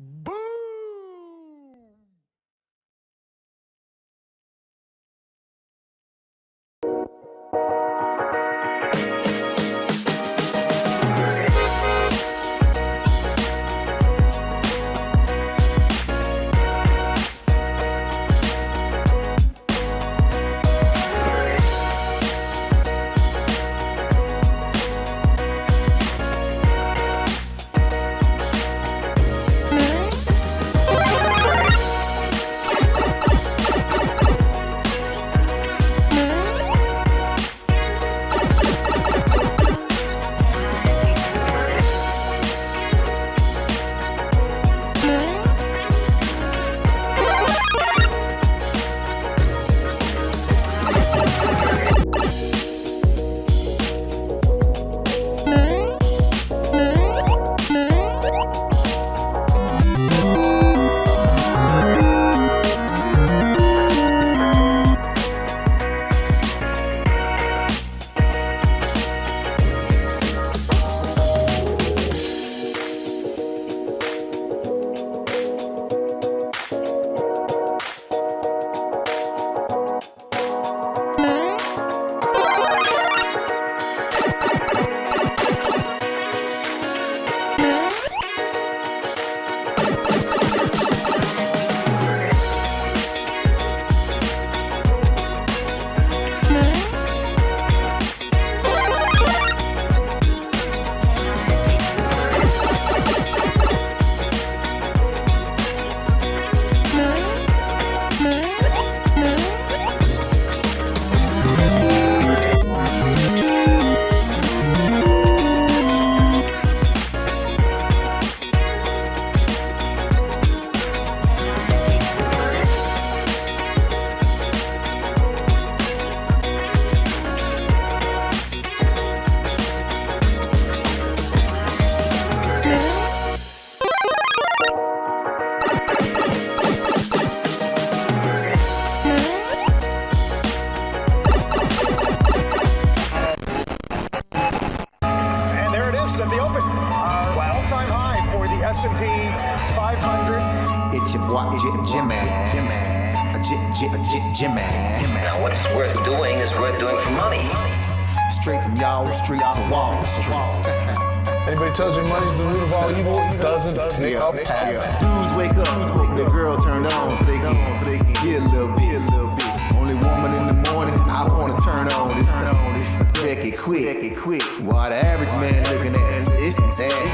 Boom! At the open, all-time high for the S&P 500. It's your boy Jimmy. Jimmy. Now what's worth doing is worth doing for money. Straight from y'all street to Wall Street. Anybody tells you money's the root of all evil doesn't make up. Dudes wake up, hope their girl turned on so they can get a little bit. Only woman in the morning I wanna turn on this. Becky quick. While the average man looking at this act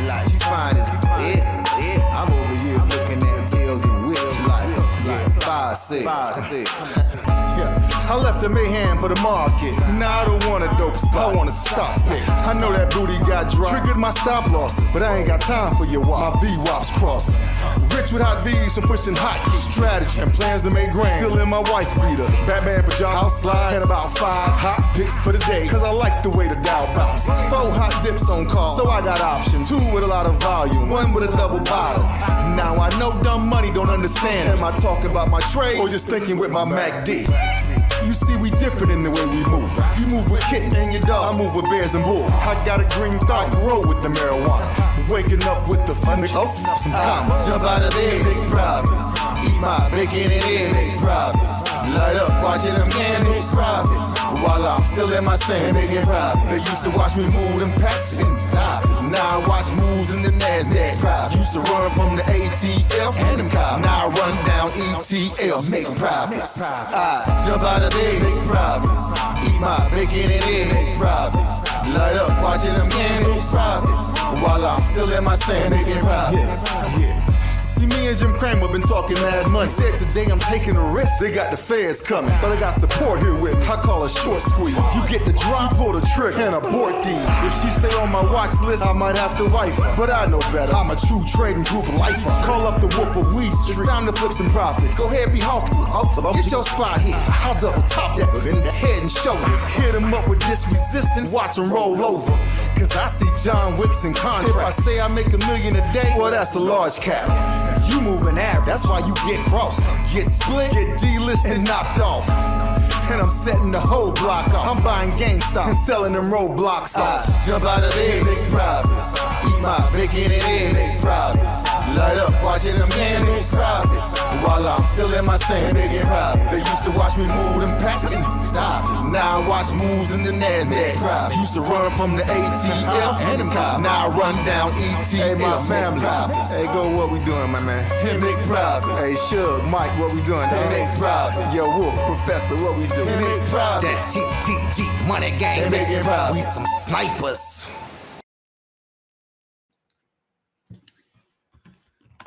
like she fine as it. I'm over here looking at tails and whips like 5-6. I left the mayhem for the market. Now I don't want a dope spot, I want a stock pick. I know that booty got dropped, triggered my stop losses, but I ain't got time for your wop. My V-wops crossing. Rich with hot V's and pushing hot strategy and plans to make grand. Still in my wife beater, Batman pajamas, house slides, and about 5 hot picks for the day. Cause I like the way the Dow bounces. 4 hot dips on call, so I got options. 2 with a lot of volume, 1 with a double bottle. Now I know dumb money don't understand. Am I talking about my trade or just thinking with my MACD? You see, we different in the way we move. You move with kittens and your dog, I move with bears and bulls. I got a green thumb, roll with the marijuana. Waking up with the futures, some commas. Jump out of bed, big profits. Eat my bacon and eggs, big profits. Light up, watching them candles, profits. While I'm still in my sand, making profits. They used to watch me move them packs and now I watch moves in the NASDAQ. Profits. Used to run from the ATF and them cops. Now I run down ETL, make profits. I jump out of bed, big profits. Eat my bacon and eggs, big profits. Light up, watching them candles, profits. While I'm still in my sand, making profits. See, me and Jim Cramer been talking mad money. Said today I'm taking a risk. They got the feds coming, but I got support here with me. I call a short squeeze. You get the drop, pull the trigger, and abort these. If she stay on my watch list, I might have to wife her. But I know better. I'm a true trading group lifer. Call up the Wolf of Weed Street. It's time to flip some profits. Go ahead, be hawking. Get your spot here. I'll double top that in the head and shoulders. Hit him up with this resistance. Watch him roll over. Cause I see John Wicks in contract. If I say I make $1 million a day, well, that's a large cap. You moving average, that's why you get crossed. Get split, get delisted, and knocked off. and I'm setting the whole block off. I'm buying GameStop and selling them roadblocks off. Jump out of bed, make profits. Eat my bacon and eggs, make profits. Light up, watching them candles, profits. While I'm still in my sand, making profits. They used to watch me move them packets. Now I watch moves in the NASDAQ. Used to run from the ATF and them cops. Now I run down ETF. Hey, my family. Hey, go, what we doing, my man? Hey, make profits. Hey, Shug, Mike, what we doing? Hey, make profits. Yo, Wolf, Professor, what we doing? Hey, make profits. That TTG money gang, making profits. We some snipers.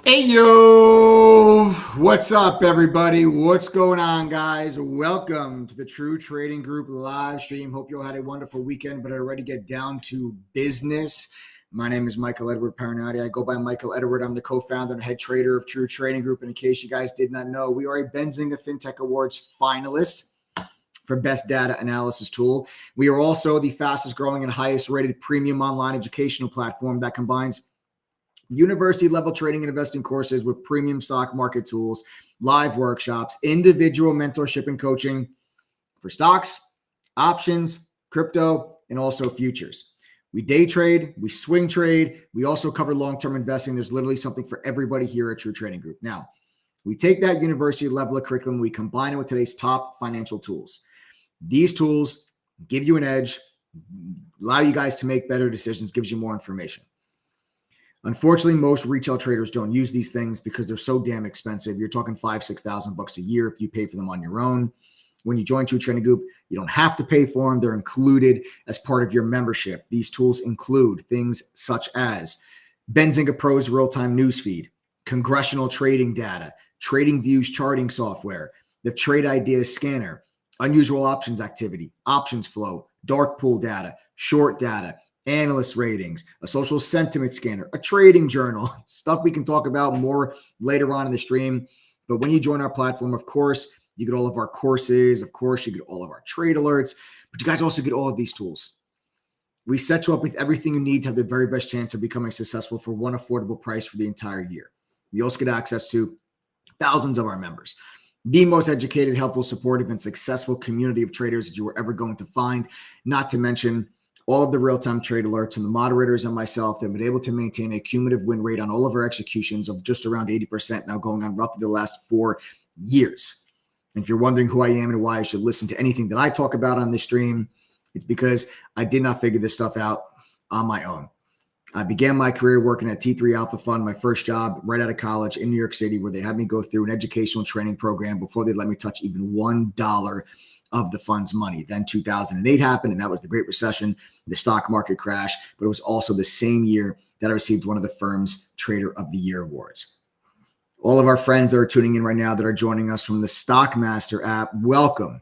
Hey, yo, what's up, everybody? What's going on, guys? Welcome to the True Trading Group live stream. Hope you all had a wonderful weekend, but are ready to get down to business. My name is Michael Edward Parinati. I go by Michael Edward. I'm the co-founder and head trader of True Trading Group. And in case you guys did not know, we are a Benzinga FinTech Awards finalist for Best Data Analysis Tool. We are also the fastest growing and highest rated premium online educational platform that combines university level trading and investing courses with premium stock market tools, live workshops, individual mentorship and coaching for stocks, options, crypto, and also futures. We day trade, we swing trade, we also cover long-term investing. There's literally something for everybody here at True Trading Group. Now, we take that university level of curriculum, we combine it with today's top financial tools. These tools give you an edge, allow you guys to make better decisions, gives you more information. Unfortunately, most retail traders don't use these things because they're so damn expensive. You're talking $5,000-$6,000 a year if you pay for them on your own. When you join True Trading Group, you don't have to pay for them. They're included as part of your membership. These tools include things such as Benzinga Pro's real-time newsfeed, congressional trading data, trading views charting software, the trade ideas scanner, unusual options activity, options flow, dark pool data, short data, analyst ratings, a social sentiment scanner, a trading journal, stuff we can talk about more later on in the stream. But when you join our platform, of course, you get all of our courses. Of course, you get all of our trade alerts, but you guys also get all of these tools. We set you up with everything you need to have the very best chance of becoming successful for one affordable price for the entire year. You also get access to thousands of our members, the most educated, helpful, supportive, and successful community of traders that you were ever going to find, not to mention all of the real-time trade alerts and the moderators and myself that have been able to maintain a cumulative win rate on all of our executions of just around 80% now going on roughly the last 4 years. And if you're wondering who I am and why I should listen to anything that I talk about on this stream, it's because I did not figure this stuff out on my own. I began my career working at T3 Alpha Fund, my first job right out of college in New York City, where they had me go through an educational training program before they let me touch even $1 of the fund's money. Then 2008 happened, and that was the Great Recession, the stock market crash, but it was also the same year that I received one of the firm's Trader of the Year awards. All of our friends that are tuning in right now that are joining us from the Stockmaster app, welcome.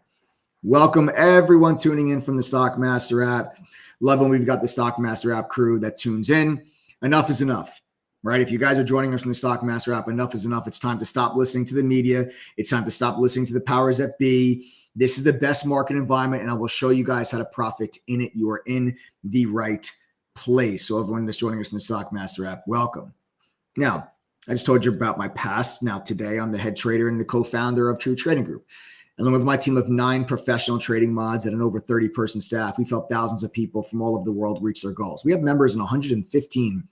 Welcome everyone tuning in from the Stockmaster app. Love when we've got the Stockmaster app crew that tunes in. Enough is enough, right? If you guys are joining us from the Stockmaster app, enough is enough. It's time to stop listening to the media. It's time to stop listening to the powers that be. This is the best market environment, and I will show you guys how to profit in it. You are in the right place. So everyone that's joining us from the Stockmaster app, welcome. Now, I just told you about my past. Now, today, I'm the head trader and the co-founder of True Trading Group. Along with my team of 9 professional trading mods and an over 30-person staff, we've helped thousands of people from all over the world reach their goals. We have members in 115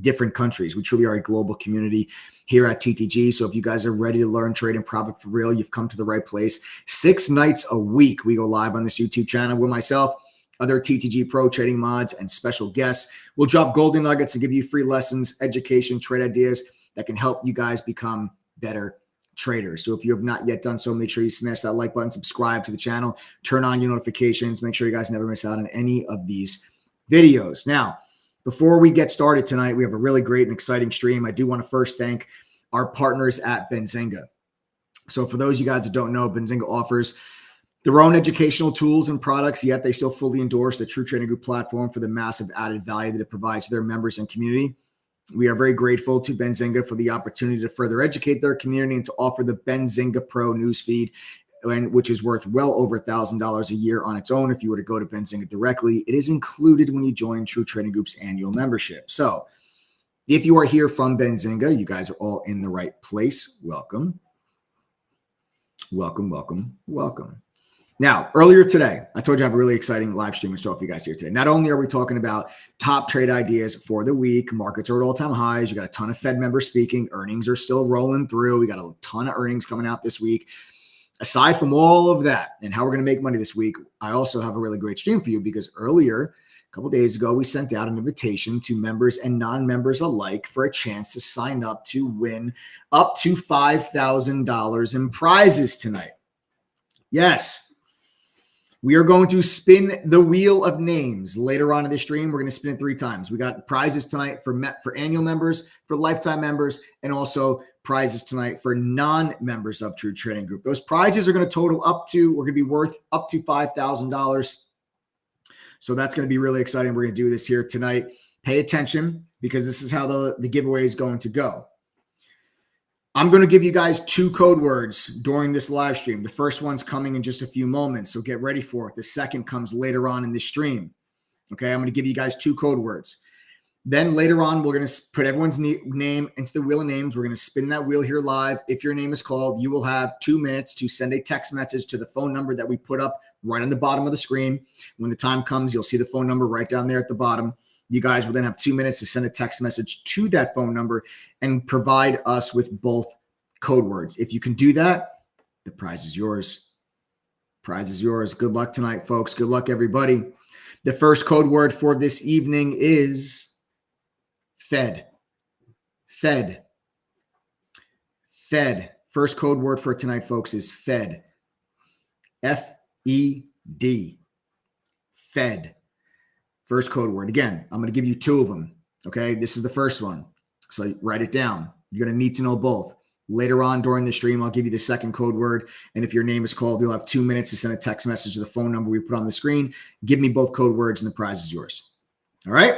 different countries. We truly are a global community here at TTG. So if you guys are ready to learn, trade, and profit for real, you've come to the right place. 6 nights a week, we go live on this YouTube channel with myself, other TTG Pro trading mods, and special guests. We'll drop golden nuggets and give you free lessons, education, trade ideas that can help you guys become better traders. So if you have not yet done so, make sure you smash that like button, subscribe to the channel, turn on your notifications, make sure you guys never miss out on any of these videos. Now, before we get started tonight, we have a really great and exciting stream. I do want to first thank our partners at Benzinga. So for those of you guys that don't know, Benzinga offers their own educational tools and products, yet they still fully endorse the True Trading Group platform for the massive added value that it provides to their members and community. We are very grateful to Benzinga for the opportunity to further educate their community and to offer the Benzinga Pro newsfeed, which is worth well over $1,000 a year on its own. If you were to go to Benzinga directly, it is included when you join True Trading Group's annual membership. So if you are here from Benzinga, you guys are all in the right place. Welcome. Welcome, welcome, welcome. Now, earlier today, I told you I have a really exciting live stream in store for you guys here today. Not only are we talking about top trade ideas for the week, markets are at all-time highs. You got a ton of Fed members speaking. Earnings are still rolling through. We got a ton of earnings coming out this week. Aside from all of that and how we're going to make money this week, I also have a really great stream for you because earlier, a couple of days ago, we sent out an invitation to members and non-members alike for a chance to sign up to win up to $5,000 in prizes tonight. Yes. We are going to spin the wheel of names later on in the stream. We're going to spin it 3 times. We got prizes tonight for annual members, for lifetime members, and also prizes tonight for non-members of True Trading Group. Those prizes are going to total we're going to be worth up to $5,000. So that's going to be really exciting. We're going to do this here tonight. Pay attention because this is how the giveaway is going to go. I'm going to give you guys 2 code words during this live stream. The first one's coming in just a few moments, so get ready for it. The second comes later on in the stream. Okay, I'm going to give you guys 2 code words. Then later on, we're going to put everyone's name into the wheel of names. We're going to spin that wheel here live. If your name is called, you will have 2 minutes to send a text message to the phone number that we put up right on the bottom of the screen. When the time comes, you'll see the phone number right down there at the bottom. You guys will then have 2 minutes to send a text message to that phone number and provide us with both code words. If you can do that, the prize is yours. Prize is yours. Good luck tonight, folks. Good luck, everybody. The first code word for this evening is Fed. Fed. Fed. First code word for tonight, folks, is Fed. F-E-D. Fed. First code word. Again, I'm going to give you 2 of them. Okay, this is the first one. So write it down. You're going to need to know both. Later on during the stream, I'll give you the second code word. And if your name is called, you'll have 2 minutes to send a text message to the phone number we put on the screen. Give me both code words and the prize is yours. All right?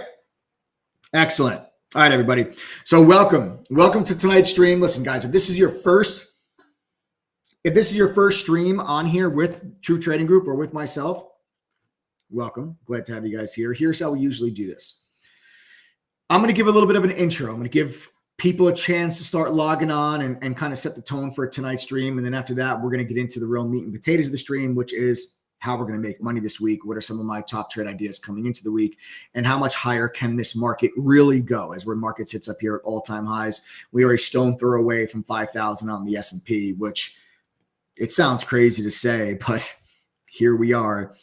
Excellent. All right, everybody. So welcome. Welcome to tonight's stream. Listen, guys, if this is your first stream on here with True Trading Group or with myself, welcome. Glad to have you guys here. Here's how we usually do this. I'm going to give a little bit of an intro. I'm going to give people a chance to start logging on and kind of set the tone for tonight's stream. And then after that, we're going to get into the real meat and potatoes of the stream, which is how we're going to make money this week. What are some of my top trade ideas coming into the week? And how much higher can this market really go as where market sits up here at all-time highs? We are a stone throw away from 5,000 on the S&P, which it sounds crazy to say, but here we are.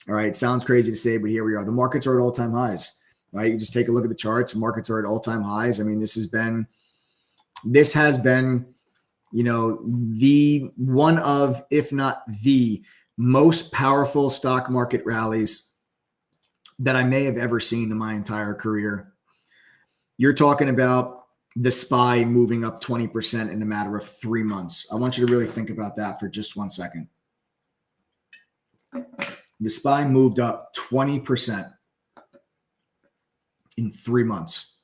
All right. It sounds crazy to say, but here we are. The markets are at all-time highs. Right? You just take a look at the charts. Markets are at all-time highs. I mean, this has been, the one of, if not the most powerful stock market rallies that I may have ever seen in my entire career. You're talking about the SPY moving up 20% in a matter of 3 months. I want you to really think about that for just 1 second. The SPY moved up 20% in 3 months.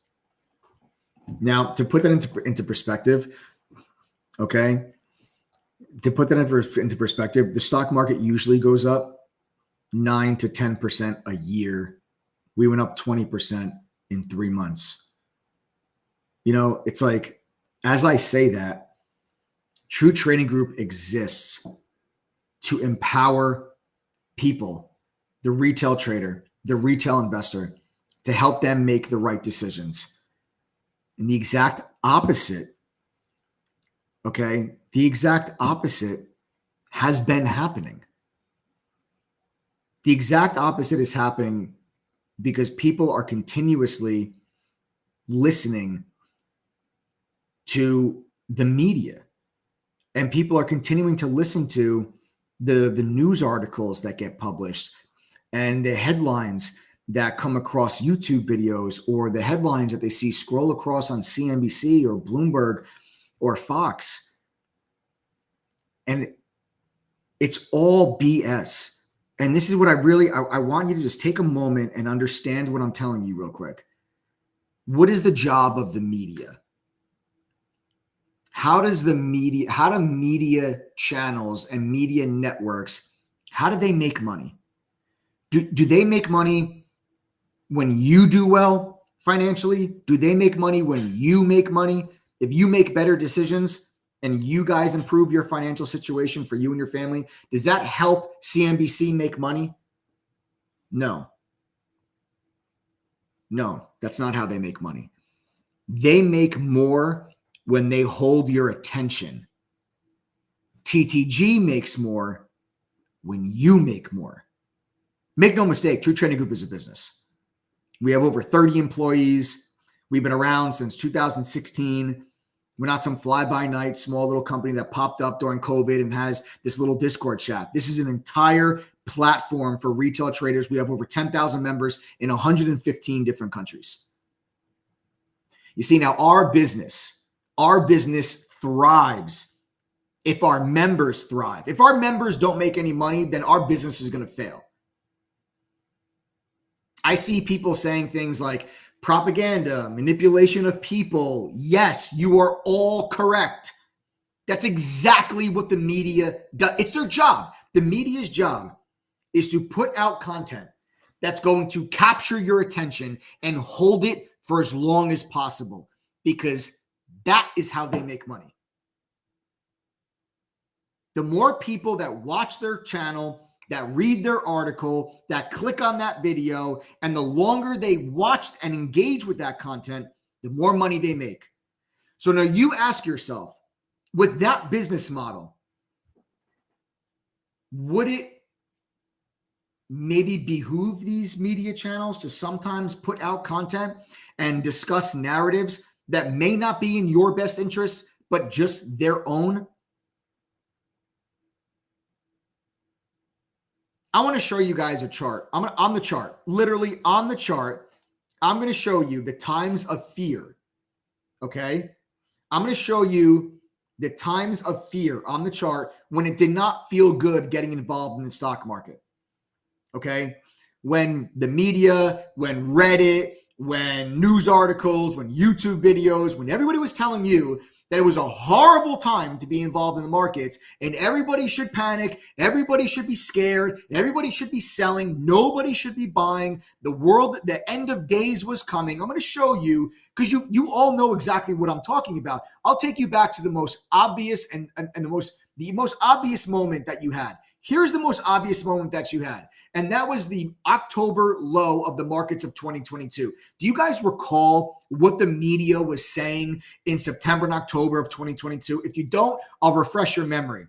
Now, to put that into perspective, okay, into perspective, the stock market usually goes up 9 to 10% a year. We went up 20% in 3 months. It's like, as I say that, True Trading Group exists to empower people, the retail trader, the retail investor, to help them make the right decisions. And the exact opposite, okay, the exact opposite has been happening. The exact opposite is happening because people are continuously listening to the media, and people are continuing to listen to the news articles that get published and the headlines that come across YouTube videos, or the headlines that they see scroll across on CNBC or Bloomberg or Fox. And it's all BS. And this is what I want you to just take a moment and understand what I'm telling you real quick. What is the job of the media? How do media channels and media networks, how do they make money? Do they make money when you do well financially? Do they make money when you make money? If you make better decisions and you guys improve your financial situation for you and your family, does that help CNBC make money? No. No, that's not how they make money. They make more when they hold your attention. TTG makes more when you make more. Make no mistake, True Trading Group is a business. We have over 30 employees. We've been around since 2016. We're not some fly-by-night small little company that popped up during COVID and has this little Discord chat. This is an entire platform for retail traders. We have over 10,000 members in 115 different countries. You see, now our business thrives if our members thrive. If our members don't make any money, then our business is going to fail. I see people saying things like propaganda, manipulation of people. Yes, you are all correct. That's exactly what the media does. It's their job. The media's job is to put out content that's going to capture your attention and hold it for as long as possible, because that is how they make money. The more people that watch their channel, that read their article, that click on that video, and the longer they watch and engage with that content, the more money they make. So now you ask yourself, with that business model, would it maybe behoove these media channels to sometimes put out content and discuss narratives that may not be in your best interest, but just their own? I want to show you guys a chart. On the chart, literally on the chart, I'm going to show you the times of fear. Okay. I'm going to show you the times of fear on the chart when it did not feel good getting involved in the stock market. Okay. When the media, when Reddit, when news articles, when YouTube videos, when everybody was telling you that it was a horrible time to be involved in the markets and everybody should panic, everybody should be scared, everybody should be selling, nobody should be buying, the end of days was coming. I'm going to show you, because you all know exactly what I'm talking about. I'll take you back to the most obvious and the most obvious moment that you had. Here's the most obvious moment that you had. And that was the October low of the markets of 2022. Do you guys recall what the media was saying in September and October of 2022? If you don't, I'll refresh your memory.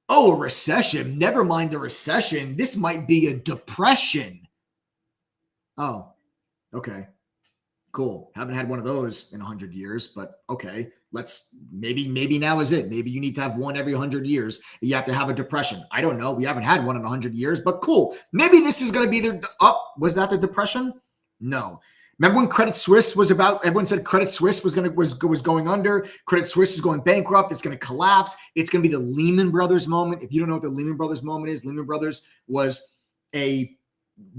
Oh, a recession. Never mind a recession. This might be a depression. Oh, okay. Cool. Haven't had one of those in 100 years, but okay. Maybe now is it. Maybe you need to have one every 100 years. You have to have a depression. I don't know. We haven't had one in 100 years, but cool. Maybe this is going to be was that the depression? No. Remember when Credit Suisse was everyone said Credit Suisse was going under. Credit Suisse is going bankrupt. It's going to collapse. It's going to be the Lehman Brothers moment. If you don't know what the Lehman Brothers moment is, Lehman Brothers was a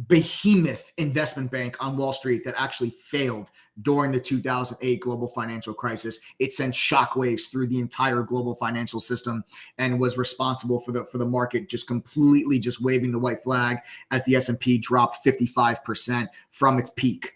behemoth investment bank on Wall Street that actually failed during the 2008 global financial crisis. It sent shockwaves through the entire global financial system and was responsible for the market just completely just waving the white flag as the S&P dropped 55% from its peak.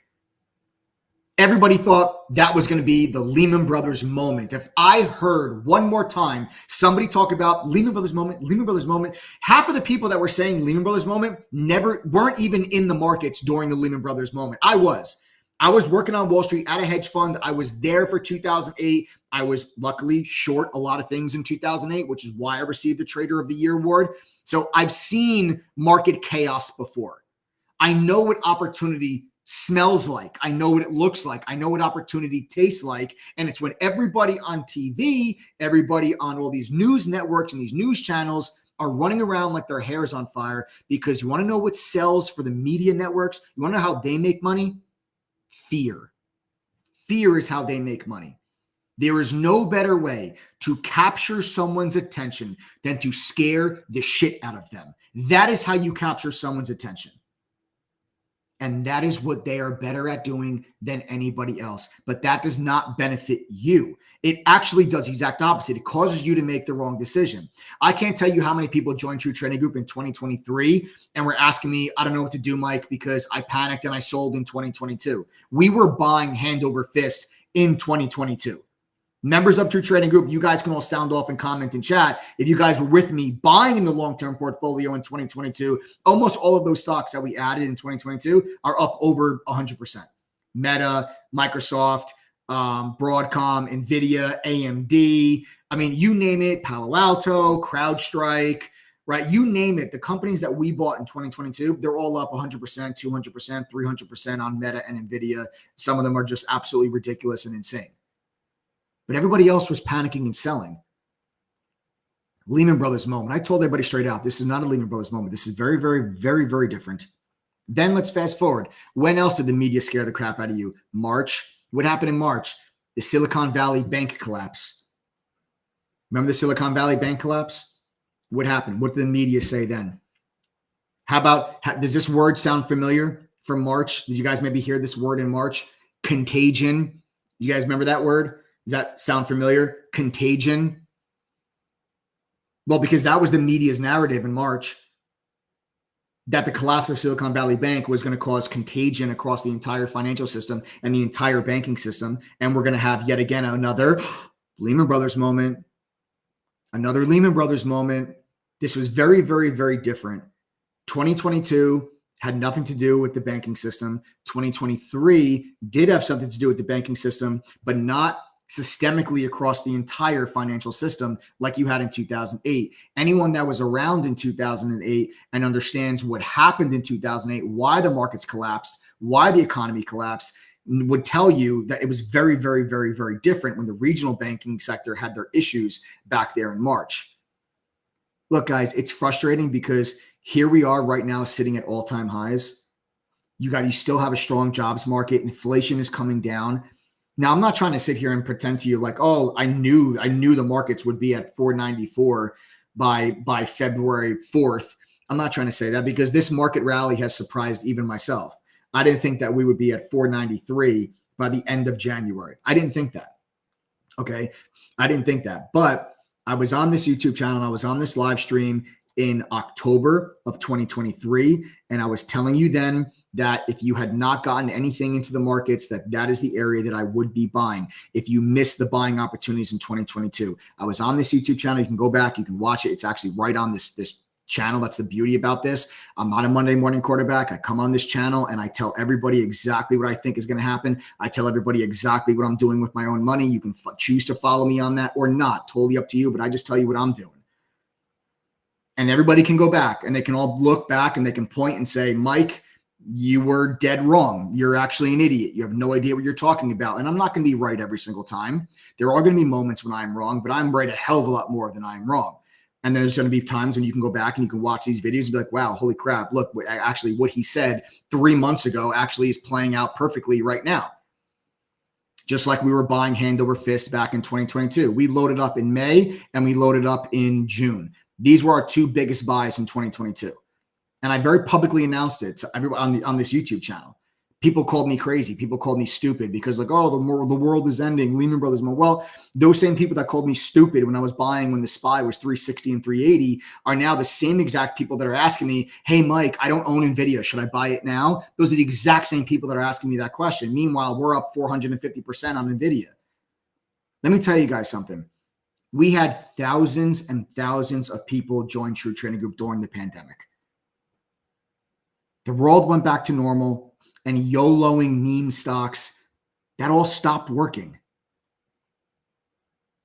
Everybody thought that was going to be the Lehman Brothers moment. If I heard one more time somebody talk about Lehman Brothers moment, half of the people that were saying Lehman Brothers moment weren't even in the markets during the Lehman Brothers moment. I was working on Wall Street at a hedge fund. I was there for 2008. I was luckily short a lot of things in 2008, which is why I received the Trader of the Year award. So I've seen market chaos before. I know what opportunity smells like. I know what it looks like. I know what opportunity tastes like. And it's when everybody on TV, everybody on all these news networks and these news channels are running around like their hair's on fire, because you want to know what sells for the media networks? You want to know how they make money? Fear. Fear is how they make money. There is no better way to capture someone's attention than to scare the shit out of them. That is how you capture someone's attention. And that is what they are better at doing than anybody else. But that does not benefit you. It actually does the exact opposite. It causes you to make the wrong decision. I can't tell you how many people joined True Trading Group in 2023 and were asking me, I don't know what to do, Mike, because I panicked and I sold in 2022. We were buying hand over fist in 2022. Members of True Trading Group, you guys can all sound off and comment in chat. If you guys were with me buying in the long-term portfolio in 2022, almost all of those stocks that we added in 2022 are up over 100%. Meta, Microsoft, Broadcom, NVIDIA, AMD. I mean, you name it, Palo Alto, CrowdStrike, right? You name it. The companies that we bought in 2022, they're all up 100%, 200%, 300% on Meta and NVIDIA. Some of them are just absolutely ridiculous and insane. But everybody else was panicking and selling. Lehman Brothers moment. I told everybody straight out, this is not a Lehman Brothers moment. This is very, very, very, very different. Then let's fast forward. When else did the media scare the crap out of you? March. What happened in March? The Silicon Valley Bank collapse. Remember the Silicon Valley Bank collapse? What happened? What did the media say then? How about, does this word sound familiar from March? Did you guys maybe hear this word in March? Contagion. You guys remember that word? Does that sound familiar? Contagion. Well, because that was the media's narrative in March, that the collapse of Silicon Valley Bank was going to cause contagion across the entire financial system and the entire banking system. And we're going to have yet again another Lehman Brothers moment, another Lehman Brothers moment. This was very, very, very different. 2022 had nothing to do with the banking system. 2023 did have something to do with the banking system, but not systemically across the entire financial system like you had in 2008. Anyone that was around in 2008 and understands what happened in 2008, why the markets collapsed, why the economy collapsed, would tell you that it was very, very, very, very different when the regional banking sector had their issues back there in March. Look, guys, it's frustrating because here we are right now sitting at all-time highs. You still have a strong jobs market. Inflation is coming down. Now, I'm not trying to sit here and pretend to you like, oh, I knew the markets would be at 494 by February 4th. I'm not trying to say that because this market rally has surprised even myself. I didn't think that we would be at 493 by the end of January. I didn't think that. Okay. I didn't think that. But I was on this YouTube channel and I was on this live stream in October of 2023. And I was telling you then that if you had not gotten anything into the markets, that is the area that I would be buying. If you missed the buying opportunities in 2022, I was on this YouTube channel. You can go back, you can watch it. It's actually right on this channel. That's the beauty about this. I'm not a Monday morning quarterback. I come on this channel and I tell everybody exactly what I think is going to happen. I tell everybody exactly what I'm doing with my own money. You can choose to follow me on that or not. Totally up to you, but I just tell you what I'm doing. And everybody can go back and they can all look back and they can point and say, Mike, you were dead wrong. You're actually an idiot. You have no idea what you're talking about. And I'm not going to be right every single time. There are going to be moments when I'm wrong, but I'm right a hell of a lot more than I'm wrong. And there's going to be times when you can go back and you can watch these videos and be like, wow, holy crap. Look, actually what he said 3 months ago actually is playing out perfectly right now. Just like we were buying hand over fist back in 2022. We loaded up in May and we loaded up in June. These were our two biggest buys in 2022. And I very publicly announced it to everyone on this YouTube channel. People called me crazy. People called me stupid because like, oh, the world is ending. Lehman Brothers. Well, those same people that called me stupid when I was buying when the SPY was 360 and 380 are now the same exact people that are asking me, hey, Mike, I don't own NVIDIA. Should I buy it now? Those are the exact same people that are asking me that question. Meanwhile, we're up 450% on NVIDIA. Let me tell you guys something. We had thousands and thousands of people join True Trading Group during the pandemic. The world went back to normal and YOLOing meme stocks, that all stopped working.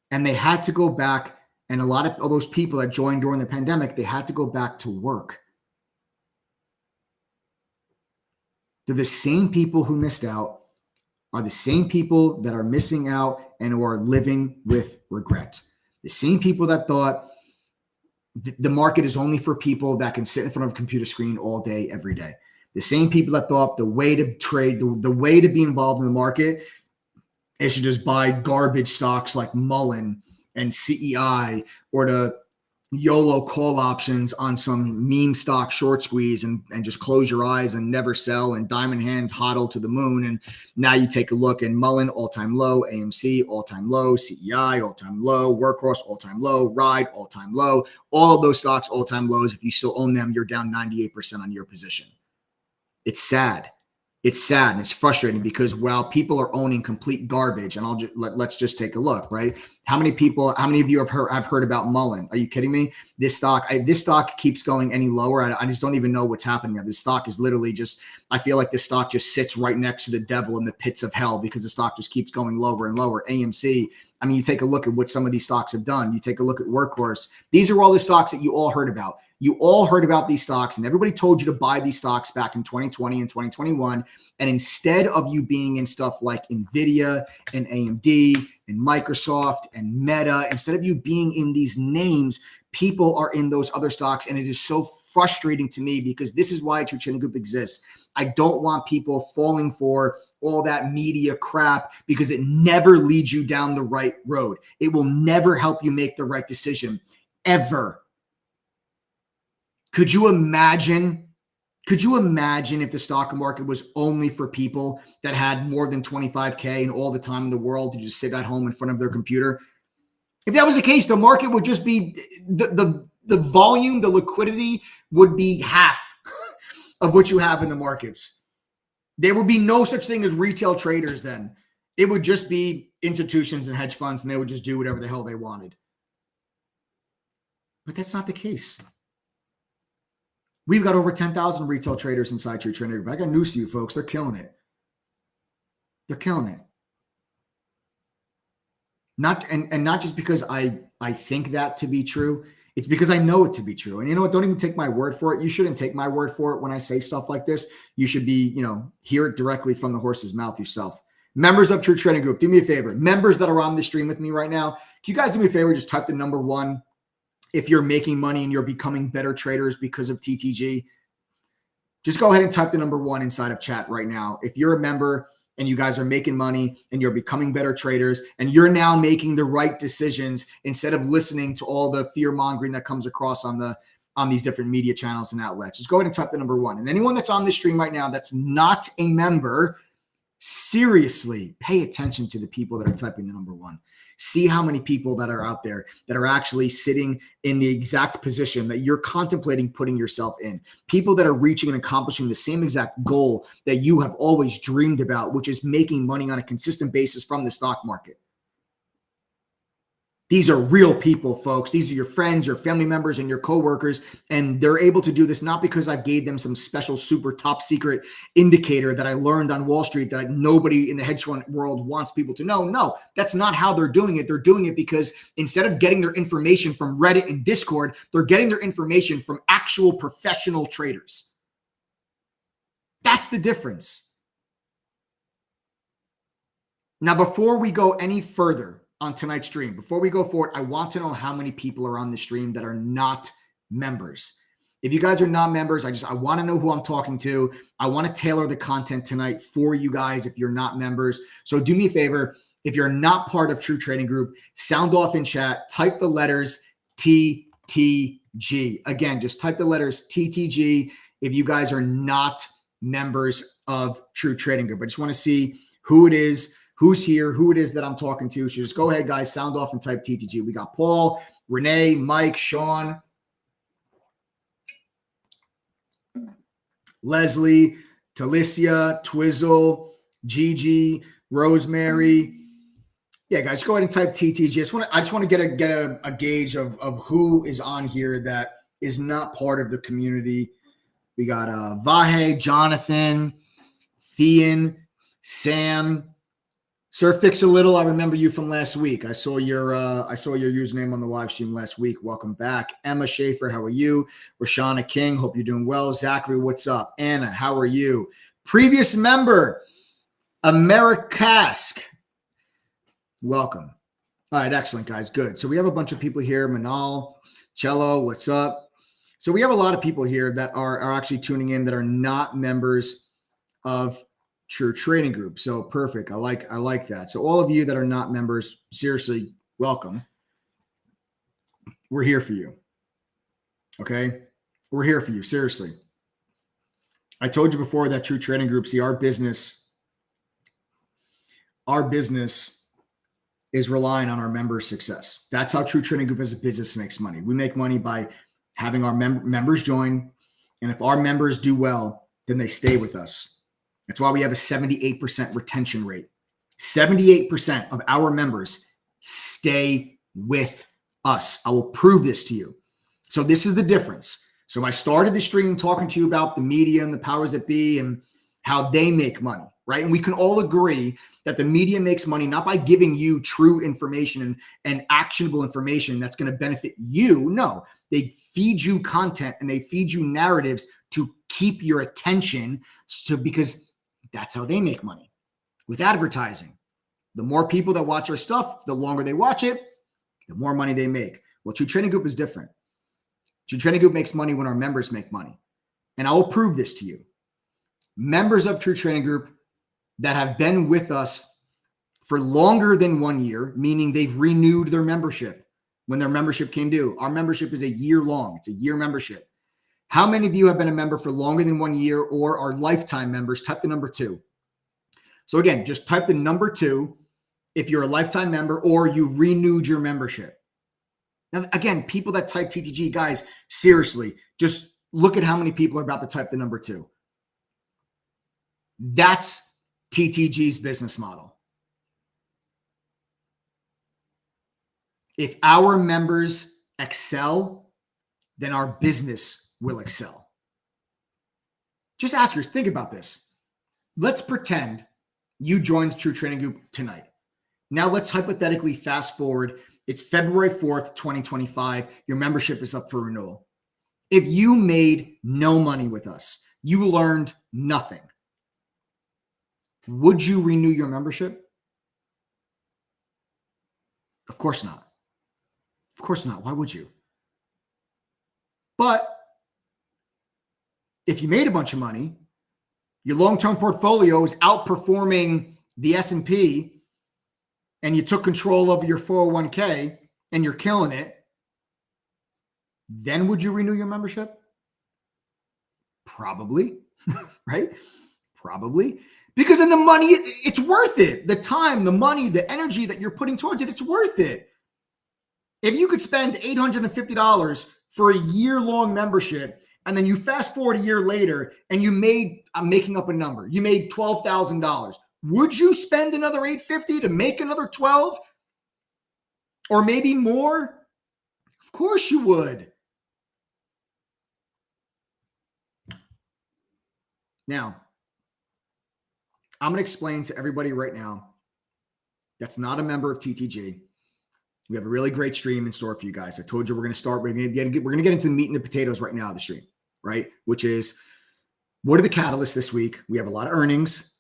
And they had to go back, and a lot of those people that joined during the pandemic, they had to go back to work. They're the same people who missed out, are the same people that are missing out and who are living with regret. The same people that thought the market is only for people that can sit in front of a computer screen all day, every day. The same people that thought the way to trade, the way to be involved in the market is to just buy garbage stocks like Mullen and CEI, or to YOLO call options on some meme stock short squeeze and just close your eyes and never sell, and diamond hands hodl to the moon. And now you take a look and Mullen, all-time low, AMC, all-time low, CEI, all-time low, Workhorse, all-time low, Ride, all-time low, all of those stocks, all-time lows. If you still own them, you're down 98% on your position. It's sad. it's sad and it's frustrating because while people are owning complete garbage, and let's just take a look, right? How many of you have heard about Mullen? Are you kidding me? This stock keeps going any lower. I just don't even know what's happening there. This stock is literally just, I feel like this stock just sits right next to the devil in the pits of hell because the stock just keeps going lower and lower. AMC, I mean, you take a look at what some of these stocks have done. You take a look at Workhorse. These are all the stocks that you all heard about. You all heard about these stocks and everybody told you to buy these stocks back in 2020 and 2021. And instead of you being in stuff like NVIDIA and AMD and Microsoft and Meta, instead of you being in these names, people are in those other stocks. And it is so frustrating to me because this is why True Trading Group exists. I don't want people falling for all that media crap because it never leads you down the right road. It will never help you make the right decision, ever. Could you imagine if the stock market was only for people that had more than 25K and all the time in the world to just sit at home in front of their computer? If that was the case, the market would just be the volume, the liquidity would be half of what you have in the markets. There would be no such thing as retail traders then. It would just be institutions and hedge funds, and they would just do whatever the hell they wanted. But that's not the case. We've got over 10,000 retail traders inside True Trading Group. I got news to you, folks. They're killing it. They're killing it. Not just because I think that to be true. It's because I know it to be true. And you know what? Don't even take my word for it. You shouldn't take my word for it when I say stuff like this. You should be, hear it directly from the horse's mouth yourself. Members of True Trading Group, do me a favor. Members that are on the stream with me right now, can you guys do me a favor? Just type the number 1. If you're making money and you're becoming better traders because of TTG, just go ahead and type the number 1 inside of chat right now. If you're a member and you guys are making money and you're becoming better traders and you're now making the right decisions instead of listening to all the fear mongering that comes across on these different media channels and outlets, just go ahead and type the number 1. And anyone that's on this stream right now that's not a member, seriously pay attention to the people that are typing the number 1. See how many people that are out there that are actually sitting in the exact position that you're contemplating putting yourself in. People that are reaching and accomplishing the same exact goal that you have always dreamed about, which is making money on a consistent basis from the stock market. These are real people, folks. These are your friends, your family members, and your coworkers. And they're able to do this not because I gave them some special, super top secret indicator that I learned on Wall Street that nobody in the hedge fund world wants people to know. No, that's not how they're doing it. They're doing it because instead of getting their information from Reddit and Discord, they're getting their information from actual professional traders. That's the difference. Now, before we go any further, on tonight's stream, before we go forward, I want to know how many people are on the stream that are not members. If you guys are not members, I want to know who I'm talking to. I want to tailor the content tonight for you guys if you're not members. So do me a favor. If you're not part of True Trading Group, sound off in chat, type the letters TTG. Again, just type the letters TTG if you guys are not members of True Trading Group. I just want to see who it is, who's here, who it is that I'm talking to. So just go ahead, guys, sound off and type TTG. We got Paul, Renee, Mike, Sean, Leslie, Talicia, Twizzle, Gigi, Rosemary. Yeah, guys, go ahead and type TTG. I just want to get a gauge of who is on here that is not part of the community. We got Vahe, Jonathan, Thean, Sam, Sir Fix a Little. I remember you from last week. I saw your username on the live stream last week. Welcome back. Emma Schaefer, how are you? Rashana King, hope you're doing well. Zachary, what's up? Anna, how are you? Previous member, Americask, welcome. All right, excellent, guys. Good. So we have a bunch of people here. Manal, Cello, what's up? So we have a lot of people here that are actually tuning in that are not members of True Trading Group. So perfect. I like that. So all of you that are not members, seriously, welcome. We're here for you. Okay? We're here for you. Seriously. I told you before that True Trading Group, see, our business is relying on our members' success. That's how True Trading Group as a business makes money. We make money by having our members join. And if our members do well, then they stay with us. That's why we have a 78% retention rate. 78% of our members stay with us. I will prove this to you. So this is the difference. So I started the stream talking to you about the media and the powers that be and how they make money, right? And we can all agree that the media makes money not by giving you true information and actionable information that's going to benefit you. No, they feed you content and they feed you narratives to keep your attention because that's how they make money. With advertising, the more people that watch our stuff, the longer they watch it, the more money they make. Well, True Trading Group is different. True Trading Group makes money when our members make money. And I will prove this to you. Members of True Trading Group that have been with us for longer than 1 year, meaning they've renewed their membership when their membership came due. Our membership is a year long. It's a year membership. How many of you have been a member for longer than 1 year or are lifetime members? Type the number 2. So again, just type the number 2 if you're a lifetime member or you renewed your membership. Now, again, people that type TTG, guys, seriously, just look at how many people are about to type the number 2. That's TTG's business model. If our members excel, then our business will excel. Just ask yourself, think about this. Let's pretend you joined True Trading Group tonight. Now let's hypothetically fast forward. It's February 4th, 2025. Your membership is up for renewal. If you made no money with us, you learned nothing, would you renew your membership? Of course not. Of course not. Why would you? But if you made a bunch of money, your long-term portfolio is outperforming the S&P, and you took control of your 401k and you're killing it, then would you renew your membership? Probably, right? Probably. Because in the money, it's worth it. The time, the money, the energy that you're putting towards it, it's worth it. If you could spend $850 for a year-long membership, and then you fast forward a year later and you made, I'm making up a number, you made $12,000. Would you spend another $850 to make another 12? Or maybe more? Of course you would. Now, I'm going to explain to everybody right now that's not a member of TTG. We have a really great stream in store for you guys. I told you we're going to start. We're going to get into the meat and the potatoes right now of the stream, right? Which is, what are the catalysts this week? We have a lot of earnings.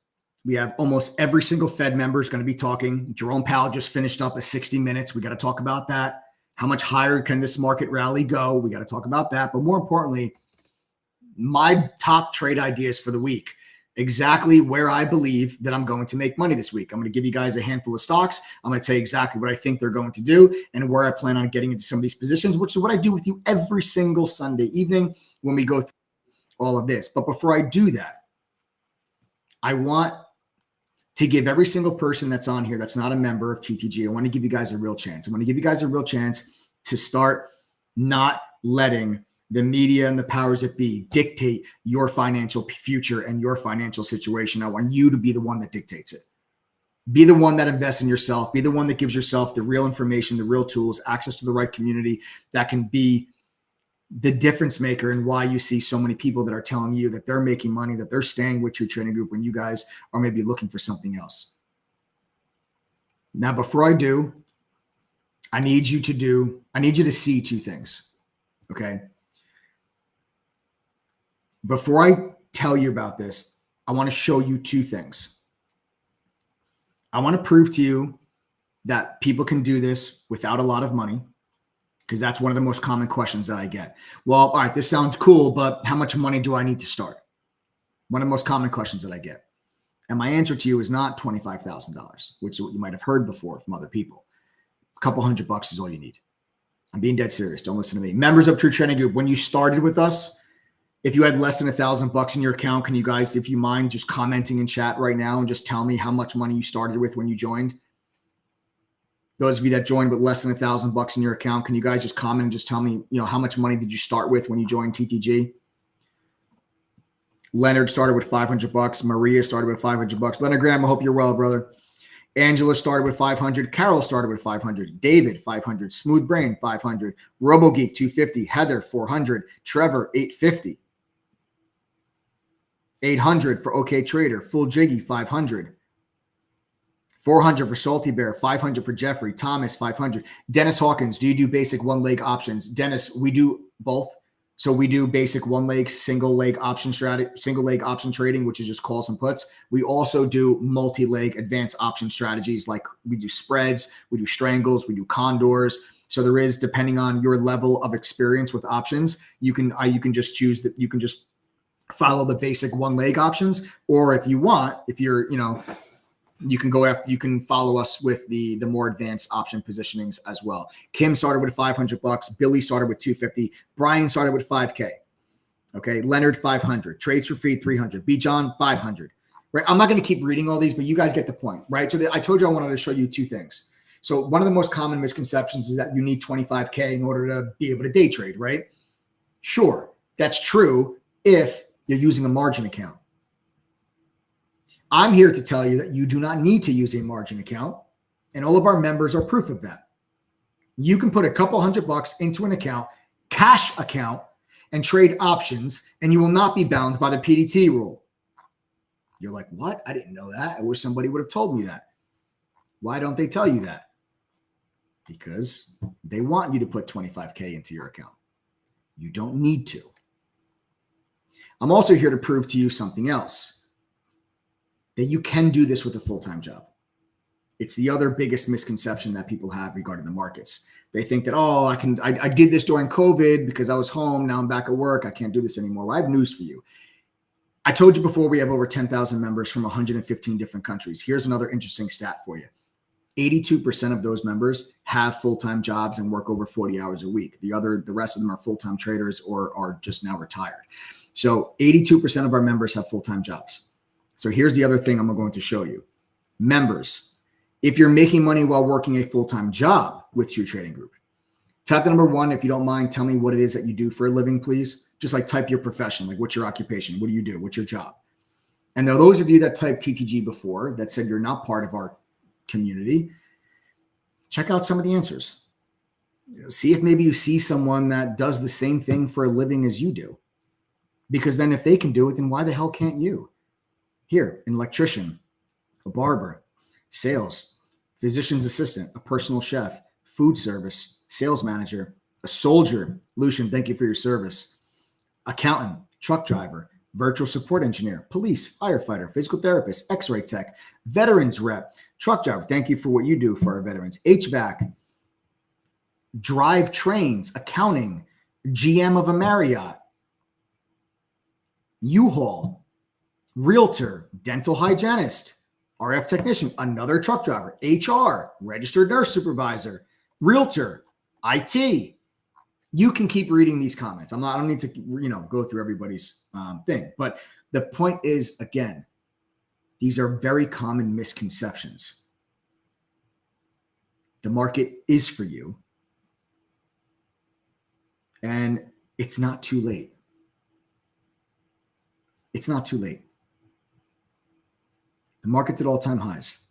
We have almost every single Fed member is going to be talking. Jerome Powell just finished up a 60 minutes. We got to talk about that. How much higher can this market rally go? We got to talk about that. But more importantly, my top trade ideas for the week. Exactly where I believe that I'm going to make money this week. I'm going to give you guys a handful of stocks. I'm going to tell you exactly what I think they're going to do and where I plan on getting into some of these positions, which is what I do with you every single Sunday evening when we go through all of this. But before I do that, I want to give every single person that's on here that's not a member of TTG, I want to give you guys a real chance. I want to give you guys a real chance to start not letting the media and the powers that be dictate your financial future and your financial situation. I want you to be the one that dictates it. Be the one that invests in yourself. Be the one that gives yourself the real information, the real tools, access to the right community that can be the difference maker in why you see so many people that are telling you that they're making money, that they're staying with True Trading Group when you guys are maybe looking for something else. Now, before I do, I need you to see two things, okay? Before I tell you about this, I want to show you two things. I want to prove to you that people can do this without a lot of money, because that's one of the most common questions that I get. Well, all right, this sounds cool, but how much money do I need to start? One of the most common questions that I get. And my answer to you is not $25,000, which is what you might have heard before from other people. A couple $100 is all you need. I'm being dead serious. Don't listen to me. Members of True Trading Group, when you started with us, if you had less than $1,000 in your account, can you guys, if you mind, just commenting in chat right now and just tell me how much money you started with when you joined? Those of you that joined with less than $1,000 in your account, can you guys just comment and just tell me, how much money did you start with when you joined TTG? Leonard started with $500. Maria started with $500. Leonard Graham, I hope you're well, brother. Angela started with 500. Carol started with 500. David, 500. Smooth Brain, 500. RoboGeek, 250. Heather, 400. Trevor, 850. 800 for OK Trader. Full Jiggy, 500. 400 for Salty Bear. 500 for Jeffrey. Thomas, 500. Dennis Hawkins, do you do basic one leg options? Dennis, we do both. So we do basic one leg, single leg option strategy, single leg option trading, which is just calls and puts. We also do multi-leg advanced option strategies, like we do spreads, we do strangles, we do condors. So there is, depending on your level of experience with options, you can just choose that. You can just follow the basic one leg options, or if you want, if you're, you can go after, you can follow us with the more advanced option positionings as well. Kim started with $500. Billy started with $250. Brian started with $5K. Okay. Leonard, 500. Trades for free, 300. B John, 500. Right. I'm not going to keep reading all these, but you guys get the point, right? So I told you I wanted to show you two things. So one of the most common misconceptions is that you need 25K in order to be able to day trade, right? Sure. That's true if you're using a margin account. I'm here to tell you that you do not need to use a margin account, and all of our members are proof of that. You can put a couple $100 into an account, cash account, and trade options, and you will not be bound by the PDT rule. You're like, what? I didn't know that. I wish somebody would have told me that. Why don't they tell you that? Because they want you to put 25K into your account. You don't need to. I'm also here to prove to you something else. That you can do this with a full-time job. It's the other biggest misconception that people have regarding the markets. They think that, oh, I did this during COVID because I was home. Now I'm back at work. I can't do this anymore. Well, I have news for you. I told you before, we have over 10,000 members from 115 different countries. Here's another interesting stat for you. 82% of those members have full-time jobs and work over 40 hours a week. The rest of them are full-time traders or are just now retired. So 82% of our members have full-time jobs. So here's the other thing I'm going to show you. Members, if you're making money while working a full-time job with True Trading Group, type the number 1. If you don't mind, tell me what it is that you do for a living, please. Just like type your profession, like what's your occupation? What do you do? What's your job? And there are those of you that typed TTG before that said you're not part of our community. Check out some of the answers. See if maybe you see someone that does the same thing for a living as you do. Because then if they can do it, then why the hell can't you? Here, an electrician, a barber, sales, physician's assistant, a personal chef, food service, sales manager, a soldier. Lucian, thank you for your service. Accountant, truck driver, virtual support engineer, police, firefighter, physical therapist, x-ray tech, veterans rep, truck driver. Thank you for what you do for our veterans. HVAC, drive trains, accounting, GM of a Marriott, U-Haul, realtor, dental hygienist, RF technician, another truck driver, HR, registered nurse supervisor, realtor, IT. You can keep reading these comments. I don't need to, go through everybody's thing. But the point is, again, these are very common misconceptions. The market is for you. And it's not too late. It's not too late. The market's at all-time highs.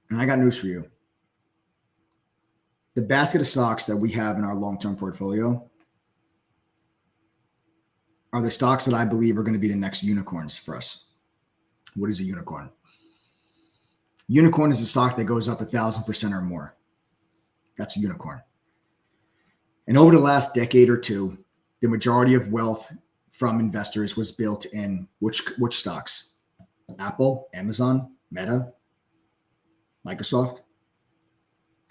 And I got news for you. The basket of stocks that we have in our long-term portfolio are the stocks that I believe are going to be the next unicorns for us. What is a unicorn? Unicorn is a stock that goes up 1,000% or more. That's a unicorn. And over the last decade or two, the majority of wealth from investors was built in which stocks? Apple, Amazon, Meta, Microsoft,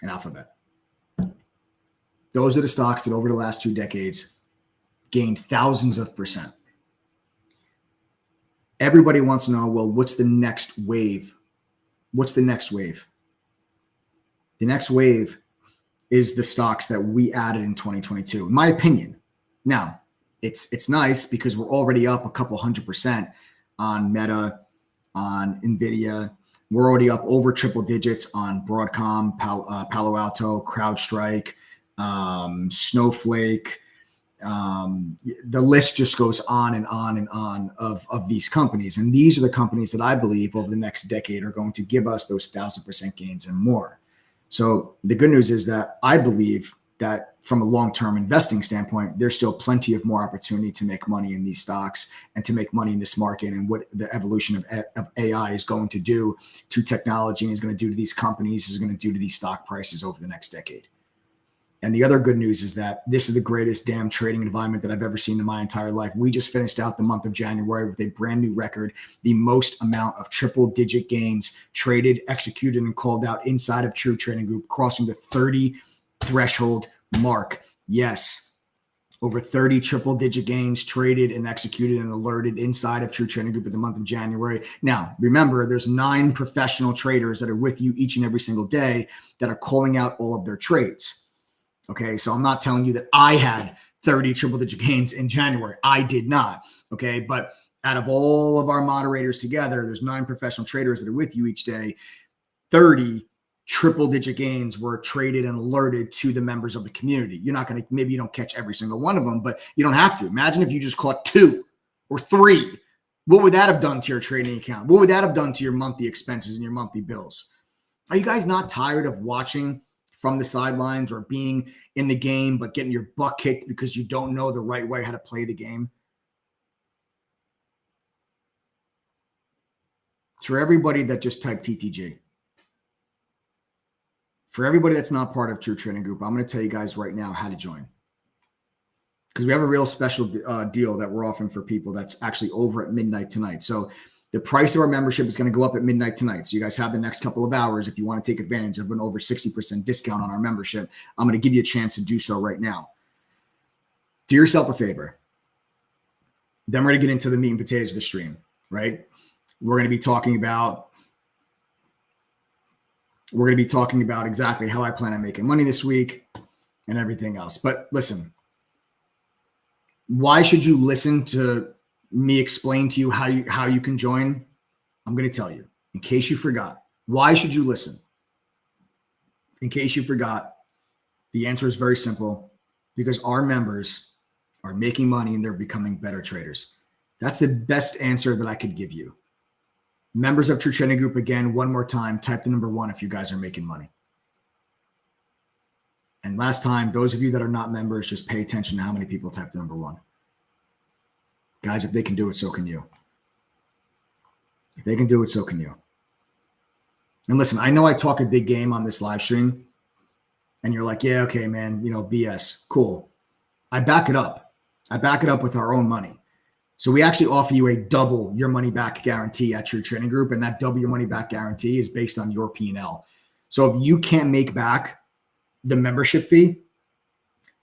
and Alphabet. Those are the stocks that over the last 2 decades gained thousands of percent. Everybody wants to know, well, what's the next wave? What's the next wave? The next wave is the stocks that we added in 2022, in my opinion. Now, it's nice because we're already up a couple 100% on Meta, on NVIDIA. We're already up over triple digits on Broadcom, Palo Alto, CrowdStrike, Snowflake, The list just goes on and on and on of these companies. And these are the companies that I believe over the next decade are going to give us those 1,000% gains and more. So the good news is that I believe that from a long-term investing standpoint, there's still plenty of more opportunity to make money in these stocks and to make money in this market, and what the evolution of AI is going to do to technology and is going to do to these companies, is going to do to these stock prices over the next decade. And the other good news is that this is the greatest damn trading environment that I've ever seen in my entire life. We just finished out the month of January with a brand new record, the most amount of triple-digit gains traded, executed, and called out inside of True Trading Group, crossing the 30 threshold mark. Yes, over 30 triple-digit gains traded and executed and alerted inside of True Trading Group in the month of January. Now, remember, there's 9 professional traders that are with you each and every single day that are calling out all of their trades. Okay, so I'm not telling you that I had 30 triple-digit gains in January. I did not. Okay, but out of all of our moderators together, there's 9 professional traders that are with you each day. 30 triple-digit gains were traded and alerted to the members of the community. You're not going to, maybe you don't catch every single one of them, but you don't have to. Imagine if you just caught 2 or 3. What would that have done to your trading account? What would that have done to your monthly expenses and your monthly bills? Are you guys not tired of watching from the sidelines or being in the game but getting your butt kicked because you don't know the right way how to play the game? For everybody that just typed TTG, for everybody that's not part of True Trading Group, I'm going to tell you guys right now how to join, because we have a real special deal that we're offering for people that's actually over at midnight tonight. So the price of our membership is going to go up at midnight tonight. So you guys have the next couple of hours if you want to take advantage of an over 60% discount on our membership. I'm going to give you a chance to do so right now. Do yourself a favor. Then we're going to get into the meat and potatoes of the stream, right? We're going to be talking about exactly how I plan on making money this week and everything else. But listen, why should you listen to me explain to you how you can join? I'm going to tell you, in case you forgot. Why should you listen? In case you forgot, the answer is very simple, because our members are making money and they're becoming better traders. That's the best answer that I could give you. Members of True Trading Group, again, one more time, type the number 1 if you guys are making money. And last time, those of you that are not members, just pay attention to how many people type the number 1. Guys, if they can do it, so can you. If they can do it, so can you. And listen, I know I talk a big game on this live stream, and you're like, yeah, okay, man, BS, cool. I back it up. I back it up with our own money. So we actually offer you a double your money back guarantee at True Trading Group, and that double your money back guarantee is based on your P&L. So if you can't make back the membership fee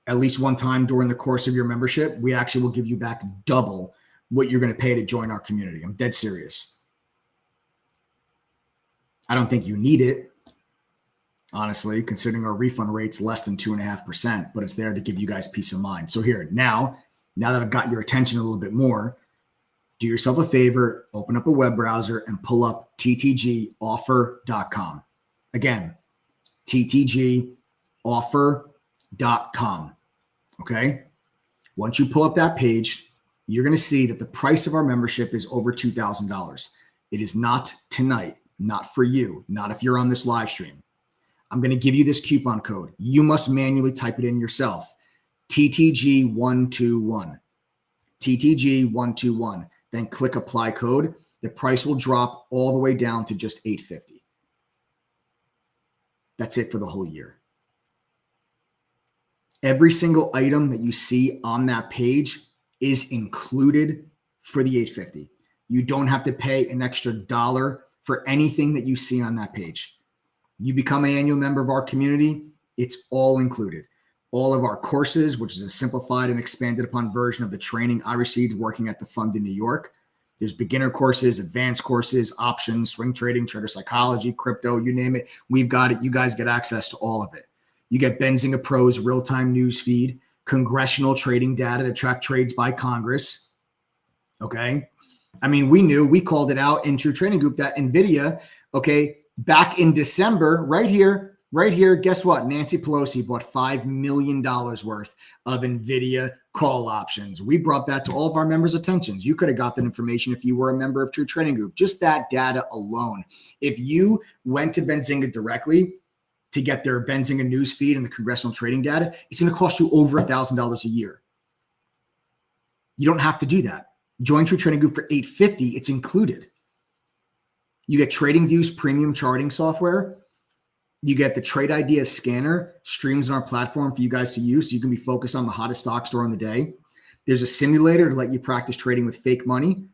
at least one time during the course of your membership, we actually will give you back double what you're going to pay to join our community. I'm dead serious. I don't think you need it, honestly, considering our refund rate's less than 2.5%, but it's there to give you guys peace of mind. So here, now that I've got your attention a little bit more, do yourself a favor, open up a web browser and pull up ttgoffer.com. Again, ttgoffer.com. Okay. Once you pull up that page, you're going to see that the price of our membership is over $2,000. It is not tonight, not for you, not if you're on this live stream. I'm going to give you this coupon code. You must manually type it in yourself. TTG121. TTG121. Then click apply code. The price will drop all the way down to just $850. That's it for the whole year. Every single item that you see on that page is included for the $850. You don't have to pay an extra $1 for anything that you see on that page. You become an annual member of our community, it's all included. All of our courses, which is a simplified and expanded upon version of the training I received working at the fund in New York. There's beginner courses, advanced courses, options, swing trading, trader psychology, crypto, you name it. We've got it. You guys get access to all of it. You get Benzinga Pro's real-time news feed, congressional trading data to track trades by Congress. Okay. I mean, we called it out in True Trading Group that NVIDIA, okay, back in December, right here, Right here, guess what? Nancy Pelosi bought $5 million worth of NVIDIA call options. We brought that to all of our members' attentions. You could have got that information if you were a member of True Trading Group. Just that data alone. If you went to Benzinga directly to get their Benzinga news feed and the congressional trading data, it's going to cost you over $1,000 a year. You don't have to do that. Join True Trading Group for $850. It's included. You get TradingView's premium charting software. You get the Trade Idea scanner, streams on our platform for you guys to use so you can be focused on the hottest stocks during the day. There's a simulator to let you practice trading with fake money,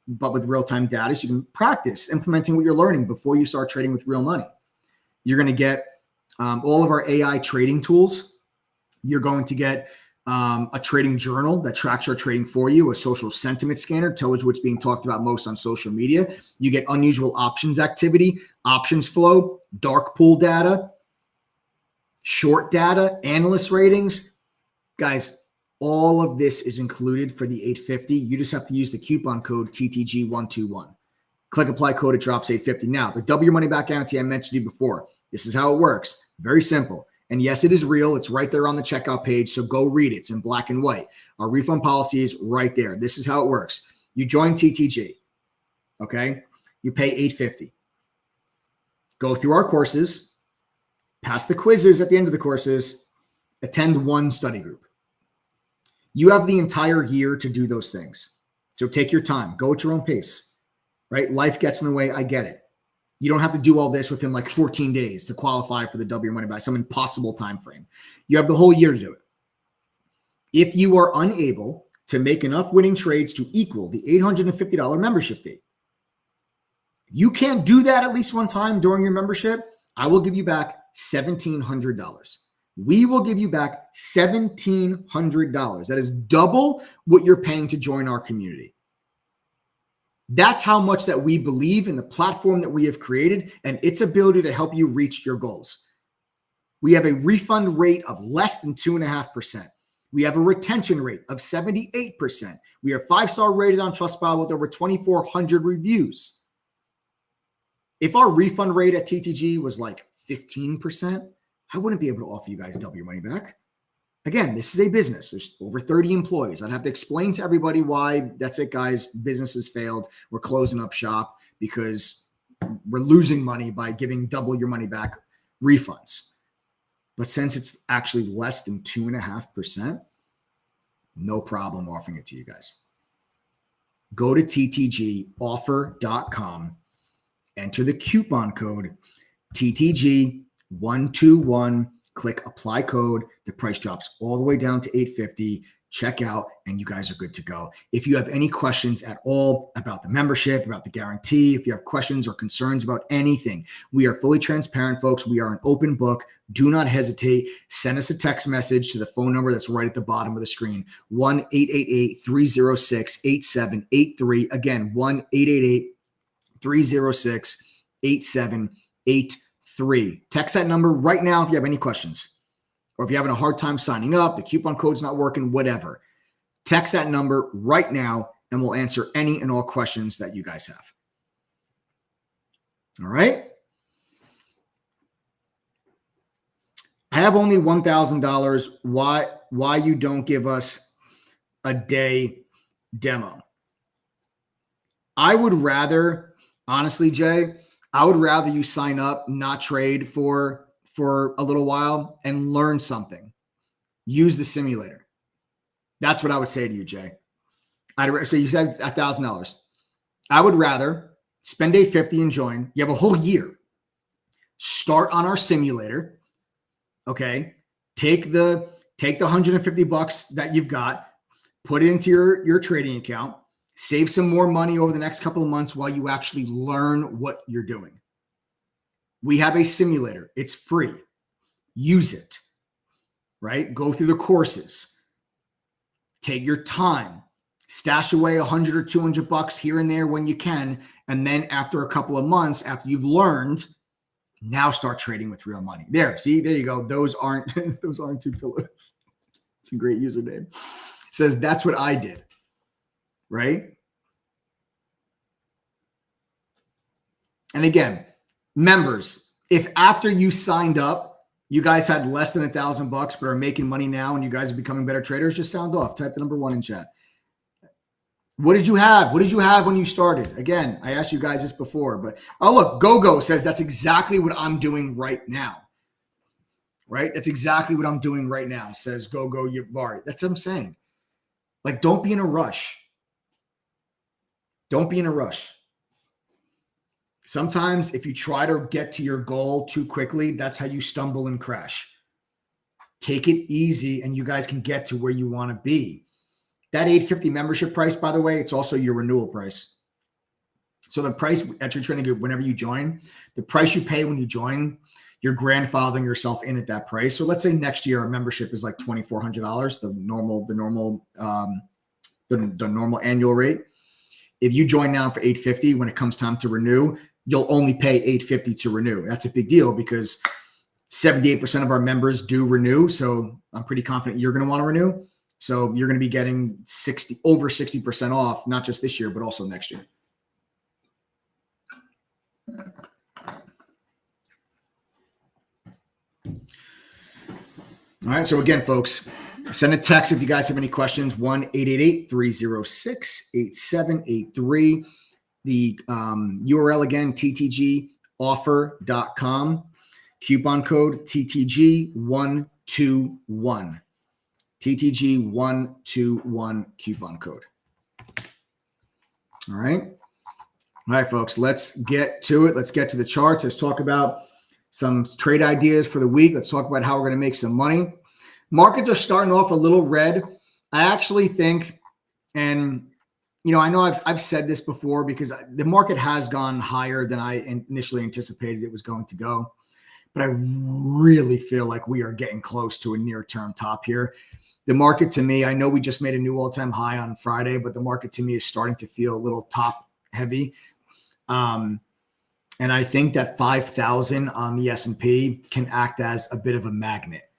but with real-time data, so you can practice implementing what you're learning before you start trading with real money. You're going to get all of our AI trading tools. You're going to get a trading journal that tracks our trading for you, a social sentiment scanner, tells you what's being talked about most on social media. You get unusual options activity, options flow, dark pool data, short data, analyst ratings. Guys, all of this is included for the $850. You just have to use the coupon code TTG121. Click apply code, it drops $850. Now, the double your money back guarantee I mentioned to you before. This is how it works. Very simple. And yes, it is real. It's right there on the checkout page. So go read it. It's in black and white. Our refund policy is right there. This is how it works. You join TTG. Okay. You pay $850. Go through our courses, pass the quizzes at the end of the courses, attend one study group. You have the entire year to do those things. So take your time. Go at your own pace, right? Life gets in the way. I get it. You don't have to do all this within like 14 days to qualify for the double your money back, some impossible time frame. You have the whole year to do it. If you are unable to make enough winning trades to equal the $850 membership fee, you can't do that at least one time during your membership, I will give you back $1,700. We will give you back $1,700. That is double what you're paying to join our community. That's how much that we believe in the platform that we have created and its ability to help you reach your goals. We have a refund rate of less than 2.5%. We have a retention rate of 78%. We are 5-star rated on Trustpilot with over 2,400 reviews. If our refund rate at TTG was like 15%, I wouldn't be able to offer you guys double your money back. Again, this is a business. There's over 30 employees. I'd have to explain to everybody why that's it, guys. Business has failed. We're closing up shop because we're losing money by giving double your money back refunds. But since it's actually less than 2.5%, no problem offering it to you guys. Go to ttgoffer.com, enter the coupon code TTG121, click apply code. The price drops all the way down to $850. Check out, and you guys are good to go. If you have any questions at all about the membership, about the guarantee, if you have questions or concerns about anything, we are fully transparent, folks. We are an open book. Do not hesitate. Send us a text message to the phone number that's right at the bottom of the screen, 1-888-306-8783. Again, 1-888-306-8783. Text that number right now if you have any questions. Or if you're having a hard time signing up, the coupon code's not working, whatever. Text that number right now, and we'll answer any and all questions that you guys have. All right? I have only $1,000. Why you don't give us a day demo? I would rather, honestly, Jay, I would rather you sign up, not trade for a little while and learn something. Use the simulator. That's what I would say to you, Jay. So you said $1,000. I would rather spend $850 and join. You have a whole year. Start on our simulator. Okay. Take the $150 that you've got, put it into your trading account, save some more money over the next couple of months while you actually learn what you're doing. We have a simulator. It's free. Use it, right? Go through the courses. Take your time. Stash away $100 or $200 here and there when you can. And then after a couple of months, after you've learned, now start trading with real money. There, see, there you go. Those aren't two pillows. It's a great username. It says that's what I did, right? And again, members, if after you signed up, You guys had less than $1,000 but are making money now and you guys are becoming better traders, just sound off. Type the number 1 in chat. What did you have? What did you have when you started? Again, I asked you guys this before, but oh, look, GoGo says that's exactly what I'm doing right now. Right? That's exactly what I'm doing right now, says GoGo Yabari. That's what I'm saying. Like, don't be in a rush. Don't be in a rush. Sometimes if you try to get to your goal too quickly, that's how you stumble and crash. Take it easy and you guys can get to where you want to be. That $850 membership price, by the way, it's also your renewal price. So the price at your training group, whenever you join, the price you pay when you join, you're grandfathering yourself in at that price. So let's say next year, our membership is like $2,400, the normal annual rate. If you join now for $850, when it comes time to renew, you'll only pay $850 to renew. That's a big deal because 78% of our members do renew. So I'm pretty confident you're going to want to renew. So you're going to be getting over 60% off, not just this year, but also next year. All right. So again, folks, send a text if you guys have any questions, 1-888-306-8783. The URL again, ttgoffer.com. Coupon code TTG121. TTG121 coupon code. All right. All right, folks, let's get to it. Let's get to the charts. Let's talk about some trade ideas for the week. Let's talk about how we're going to make some money. Markets are starting off a little red. I actually think, and you know, I know I've said this before because the market has gone higher than I initially anticipated it was going to go. But I really feel like we are getting close to a near-term top here. The market to me, I know we just made a new all-time high on Friday, but the market to me is starting to feel a little top heavy. And I think that 5,000 on the S&P can act as a bit of a magnet.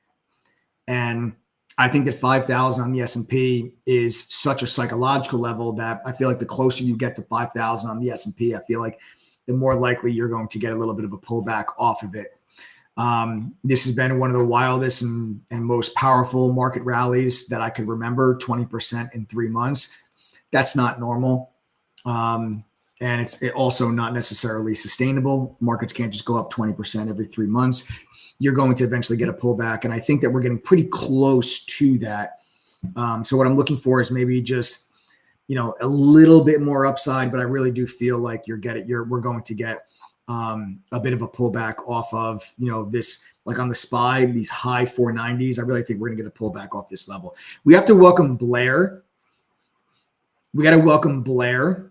And I think that 5,000 on the S&P is such a psychological level that I feel like the closer you get to 5,000 on the S&P, I feel like the more likely you're going to get a little bit of a pullback off of it. This has been one of the wildest and most powerful market rallies that I could remember, 20% in 3 months. That's not normal. And it's also not necessarily sustainable. Markets can't just go up 20% every 3 months. You're going to eventually get a pullback. And I think that we're getting pretty close to that. So what I'm looking for is maybe just, you know, a little bit more upside, but I really do feel like we're going to get a bit of a pullback off of, you know, this, like on the SPY, these high 490s. I really think we're going to get a pullback off this level. We have to welcome Blair. We got to welcome Blair.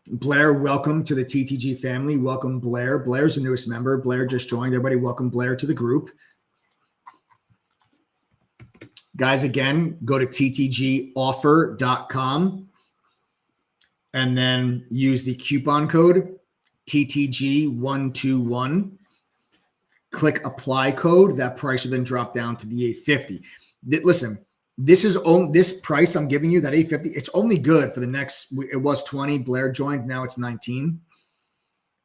Blair, welcome to the TTG family. Welcome, Blair. Blair's the newest member. Blair just joined. Everybody, welcome Blair to the group. Guys, again, go to ttgoffer.com and then use the coupon code TTG121. Click apply code. That price will then drop down to the $850. Listen, this price I'm giving you, that $850, it's only good for the next, it was 20. Blair joined. Now it's 19.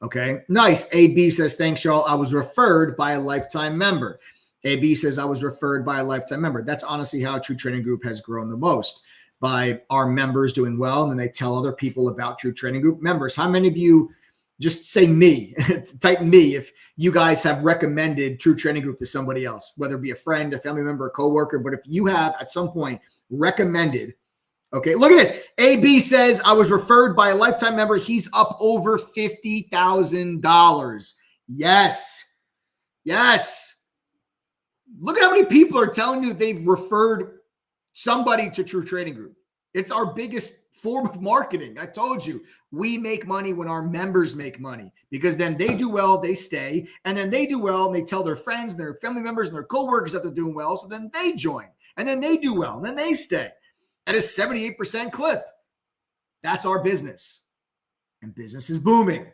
Okay. Nice. AB says, thanks, y'all. I was referred by a lifetime member. AB says, I was referred by a lifetime member. That's honestly how True Trading Group has grown the most, by our members doing well. And then they tell other people about True Trading Group members. How many of you, just say me, type me if you guys have recommended True Trading Group to somebody else, whether it be a friend, a family member, a coworker. But if you have at some point recommended, okay, look at this. AB says, I was referred by a lifetime member. He's up over $50,000. Yes. Yes. Look at how many people are telling you they've referred somebody to True Trading Group. It's our biggest form of marketing. I told you, we make money when our members make money, because then they do well, they stay, and then they do well, and they tell their friends and their family members and their coworkers that they're doing well, so then they join, and then they do well, and then they stay at a 78% clip. That's our business, and business is booming.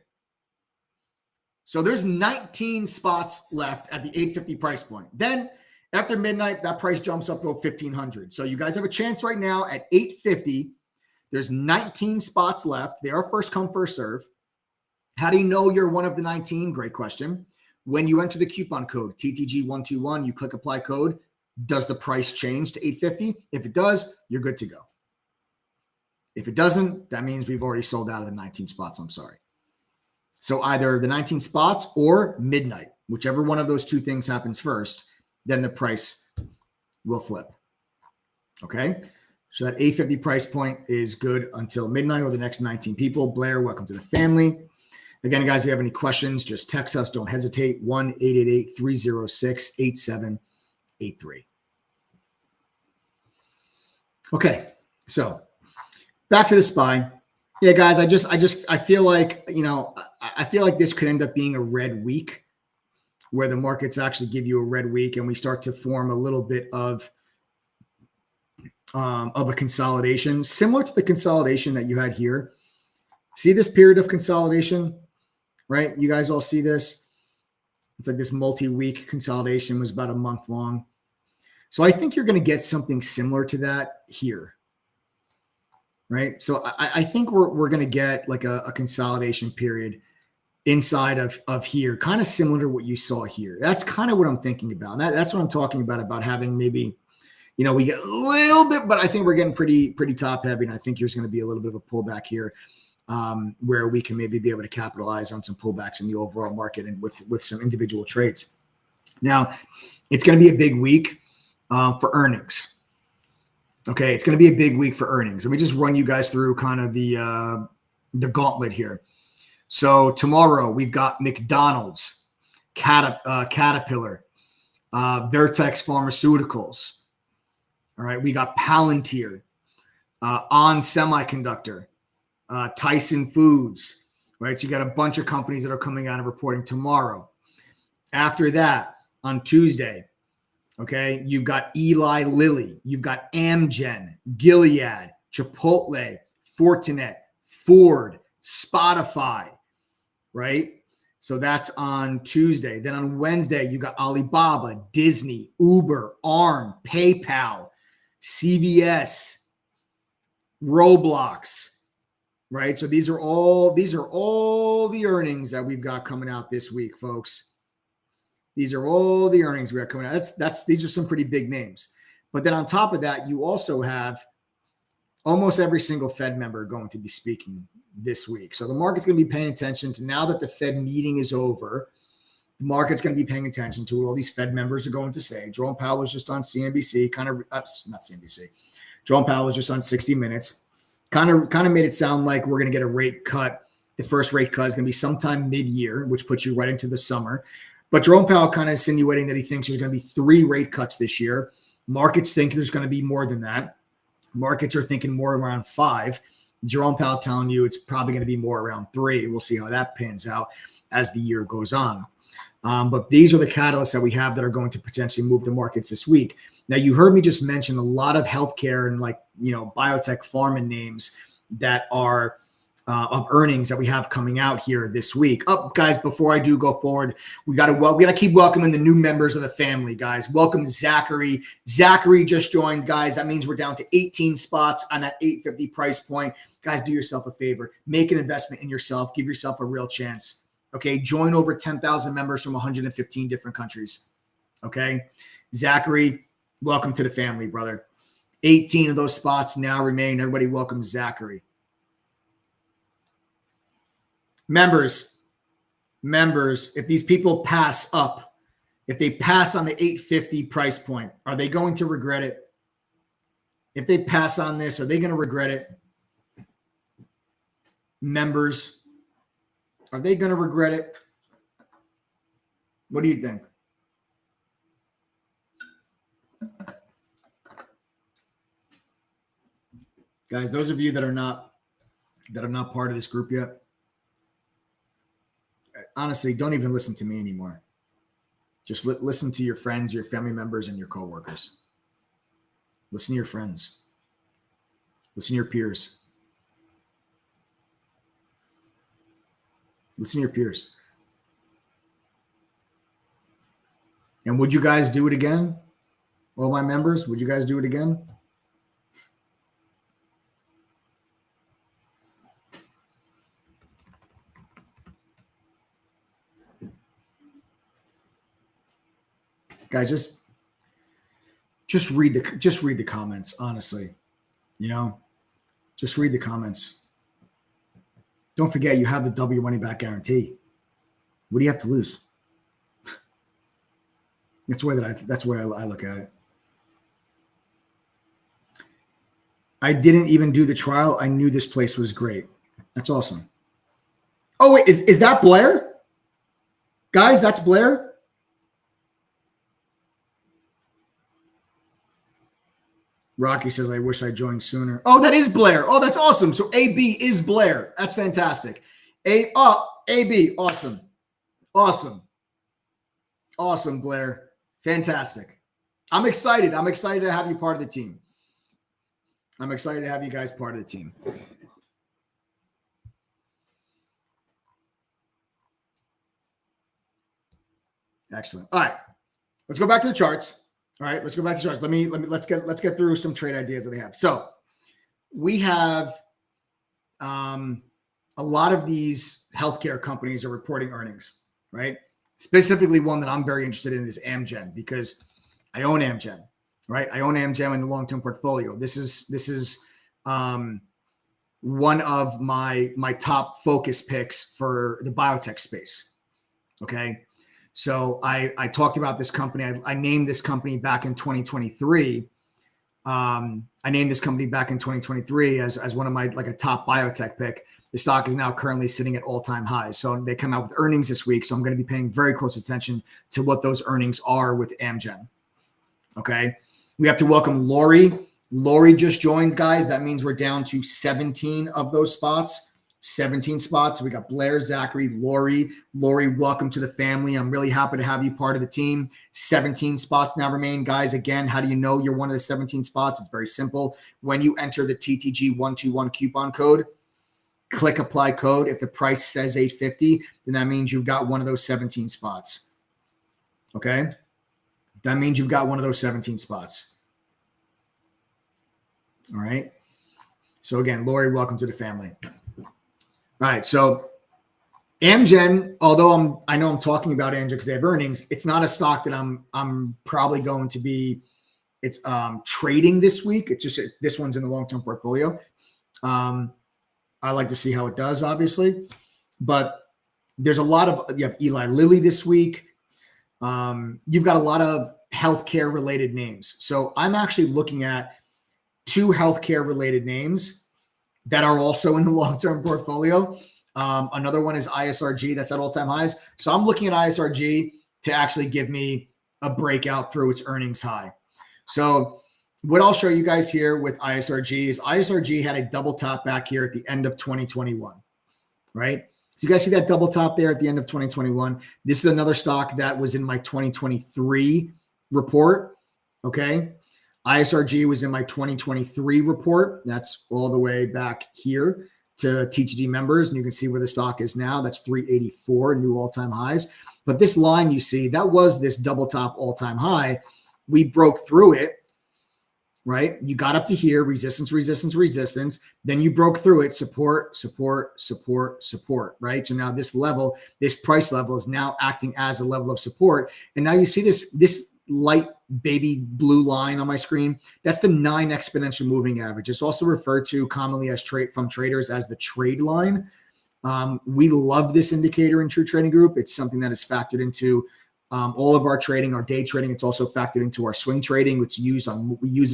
So there's 19 spots left at the $850 price point. Then after midnight, that price jumps up to $1,500. So you guys have a chance right now at $850. There's 19 spots left. They are first come, first serve. How do you know you're one of the 19? Great question. when you enter the coupon code TTG121, you click apply code. Does the price change to 850? If it does, you're good to go. If it doesn't, that means we've already sold out of the 19 spots. I'm sorry. So either the 19 spots or midnight, whichever one of those two things happens first, then the price will flip. Okay. So that 850 price point is good until midnight or the next 19 people. Blair, welcome to the family. Again, guys, if you have any questions, just text us. Don't hesitate. 1-888-306-8783. Okay. So back to the SPY. Yeah, guys, I feel like, I feel like this could end up being a red week where the markets actually give you a red week and we start to form a little bit of a consolidation, similar to the consolidation that you had here. See this period of consolidation, right? You guys all see this. It's like this multi-week consolidation was about a month long. So I think you're going to get something similar to that here. Right. So I think we're going to get like a consolidation period inside of here, kind of similar to what you saw here. That's kind of what I'm thinking about. That's what I'm talking about having maybe, we get a little bit, but I think we're getting pretty top heavy. And I think there's going to be a little bit of a pullback here where we can maybe be able to capitalize on some pullbacks in the overall market and with some individual trades. Now, it's going to be a big week for earnings. Okay, it's going to be a big week for earnings. Let me just run you guys through kind of the gauntlet here. So tomorrow we've got McDonald's, Caterpillar, Vertex Pharmaceuticals. All right, we got Palantir, On Semiconductor, Tyson Foods. Right, so you got a bunch of companies that are coming out and reporting tomorrow. After that, on Tuesday, okay, you've got Eli Lilly, you've got Amgen, Gilead, Chipotle, Fortinet, Ford, Spotify, right? So that's on Tuesday. Then on Wednesday, you got Alibaba, Disney, Uber, ARM, PayPal, CVS, Roblox, right? So these are all the earnings that we've got coming out this week, folks. These are all the earnings we are coming out. These are some pretty big names. But then on top of that, you also have almost every single Fed member going to be speaking this week. So the market's going to be paying attention to, now that the Fed meeting is over, the market's going to be paying attention to what all these Fed members are going to say. Jerome Powell was just on CNBC, not CNBC. Jerome Powell was just on 60 Minutes. Kind of made it sound like we're going to get a rate cut. The first rate cut is going to be sometime mid-year, which puts you right into the summer. But Jerome Powell kind of insinuating that he thinks there's going to be 3 rate cuts this year. Markets think there's going to be more than that. Markets are thinking more around 5. Jerome Powell telling you it's probably going to be more around 3. We'll see how that pans out as the year goes on. But these are the catalysts that we have that are going to potentially move the markets this week. Now, you heard me just mention a lot of healthcare and biotech pharma names that are of earnings that we have coming out here this week. Guys, before I do go forward, we got to keep welcoming the new members of the family, guys. Welcome Zachary. Zachary just joined, guys. That means we're down to 18 spots on that 850 price point. Guys, do yourself a favor. Make an investment in yourself. Give yourself a real chance. Okay, join over 10,000 members from 115 different countries. Okay, Zachary, welcome to the family, brother. 18 of those spots now remain. Everybody welcome Zachary. Members, if these people pass up, if they pass on the 850 price point, are they going to regret it? If they pass on this, are they going to regret it? Members, are they going to regret it? What do you think? Guys, those of you that are not part of this group yet, honestly, don't even listen to me anymore. Just listen to your friends, your family members, and your coworkers. Listen to your friends. Listen to your peers. Listen to your peers. And would you guys do it again? All my members, would you guys do it again? Guys, just read the comments, honestly. Just read the comments. Don't forget you have the W money back guarantee. What do you have to lose? That's where I look at it. I didn't even do the trial. I knew this place was great. That's awesome. Oh, wait, is that Blair? Guys, that's Blair? Rocky says, I wish I joined sooner. Oh, that is Blair. Oh, that's awesome. So AB is Blair. That's fantastic. AB, awesome. Awesome. Awesome, Blair. Fantastic. I'm excited. I'm excited to have you part of the team. I'm excited to have you guys part of the team. Excellent. All right. Let's go back to the charts. All right, let's go back to the charts. Let's get through some trade ideas that they have. So we have a lot of these healthcare companies are reporting earnings, right? Specifically, one that I'm very interested in is Amgen because I own Amgen, right? I own Amgen in the long-term portfolio. This is one of my top focus picks for the biotech space. Okay. So I talked about this company. I named this company back in 2023. I named this company back in 2023 as one of my a top biotech pick. The stock is now currently sitting at all-time highs. So they come out with earnings this week. So I'm going to be paying very close attention to what those earnings are with Amgen. Okay. We have to welcome Lori. Lori just joined, guys. That means we're down to 17 of those spots. 17 spots. We got Blair, Zachary, Lori. Lori, welcome to the family. I'm really happy to have you part of the team. 17 spots now remain. Guys, again, how do you know you're one of the 17 spots? It's very simple. When you enter the TTG121 coupon code, click apply code. If the price says $8.50, then that means you've got one of those 17 spots. Okay? That means you've got one of those 17 spots. All right? So again, Lori, welcome to the family. All right, so Amgen, although I know I'm talking about Amgen because they have earnings, it's not a stock that I'm probably going to be trading this week. It's just this one's in the long-term portfolio. I like to see how it does, obviously, but there's a lot of you have Eli Lilly this week. You've got a lot of healthcare related names. So I'm actually looking at 2 healthcare related names that are also in the long-term portfolio. Another one is ISRG that's at all-time highs. So I'm looking at ISRG to actually give me a breakout through its earnings high. So what I'll show you guys here with ISRG is ISRG had a double top back here at the end of 2021, right? So you guys see that double top there at the end of 2021. This is another stock that was in my 2023 report, okay? ISRG was in my 2023 report. That's all the way back here to TGD members. And you can see where the stock is now. That's 384, new all-time highs. But this line you see, that was this double top all-time high. We broke through it, right? You got up to here, resistance, resistance, resistance. Then you broke through it, support, support, support, support, right? So now this level, this price level is now acting as a level of support. And now you see this light baby blue line on my screen. That's the 9 exponential moving average. It's also referred to commonly as from traders as the trade line. We love this indicator in True Trading Group. It's something that is factored into all of our trading, our day trading. It's also factored into our swing trading, which we use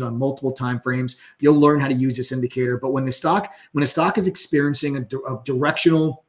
it on multiple time frames. You'll learn how to use this indicator. But when a stock is experiencing a directional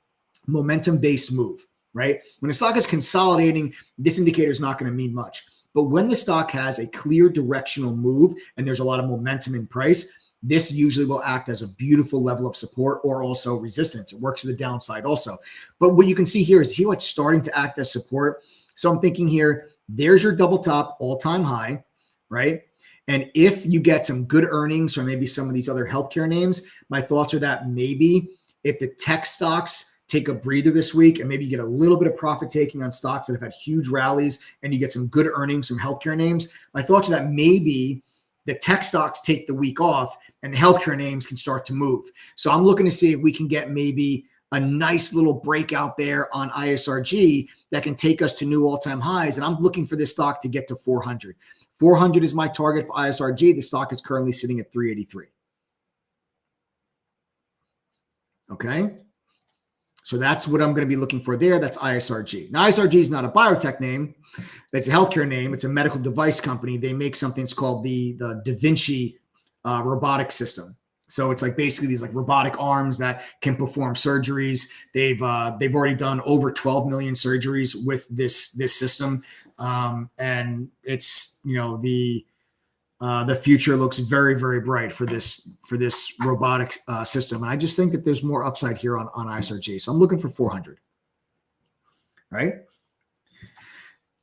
momentum-based move, right? When a stock is consolidating, this indicator is not going to mean much. But when the stock has a clear directional move and there's a lot of momentum in price, this usually will act as a beautiful level of support or also resistance. It works to the downside also. But what you can see here is what's starting to act as support. So I'm thinking here, there's your double top all-time high, right? And if you get some good earnings from maybe some of these other healthcare names, my thoughts are that maybe if the tech stocks take a breather this week and maybe you get a little bit of profit taking on stocks that have had huge rallies and you get some good earnings from healthcare names, my thoughts are that maybe the tech stocks take the week off and the healthcare names can start to move. So I'm looking to see if we can get maybe a nice little breakout there on ISRG that can take us to new all-time highs. And I'm looking for this stock to get to 400. 400 is my target for ISRG. The stock is currently sitting at 383. Okay. So that's what I'm going to be looking for there. That's ISRG. Now, ISRG is not a biotech name. It's a healthcare name. It's a medical device company. They make something called the Da Vinci robotic system. So it's like basically these like robotic arms that can perform surgeries. They've already done over 12 million surgeries with this system. And it's, you know, the future looks very, very bright for this robotic system. And I just think that there's more upside here on ISRG. So I'm looking for 400. Right.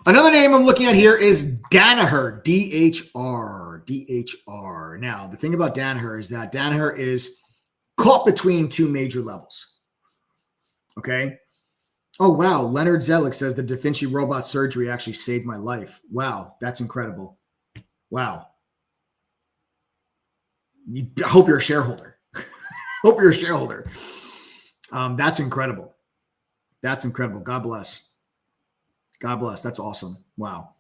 Another name I'm looking at here is Danaher, DHR. Now, the thing about Danaher is that Danaher is caught between two major levels. Okay. Oh, wow. Leonard Zelick says the Da Vinci robot surgery actually saved my life. Wow. That's incredible. Wow. I hope you're a shareholder. Hope you're a shareholder. That's incredible. That's incredible. God bless. God bless. That's awesome. Wow.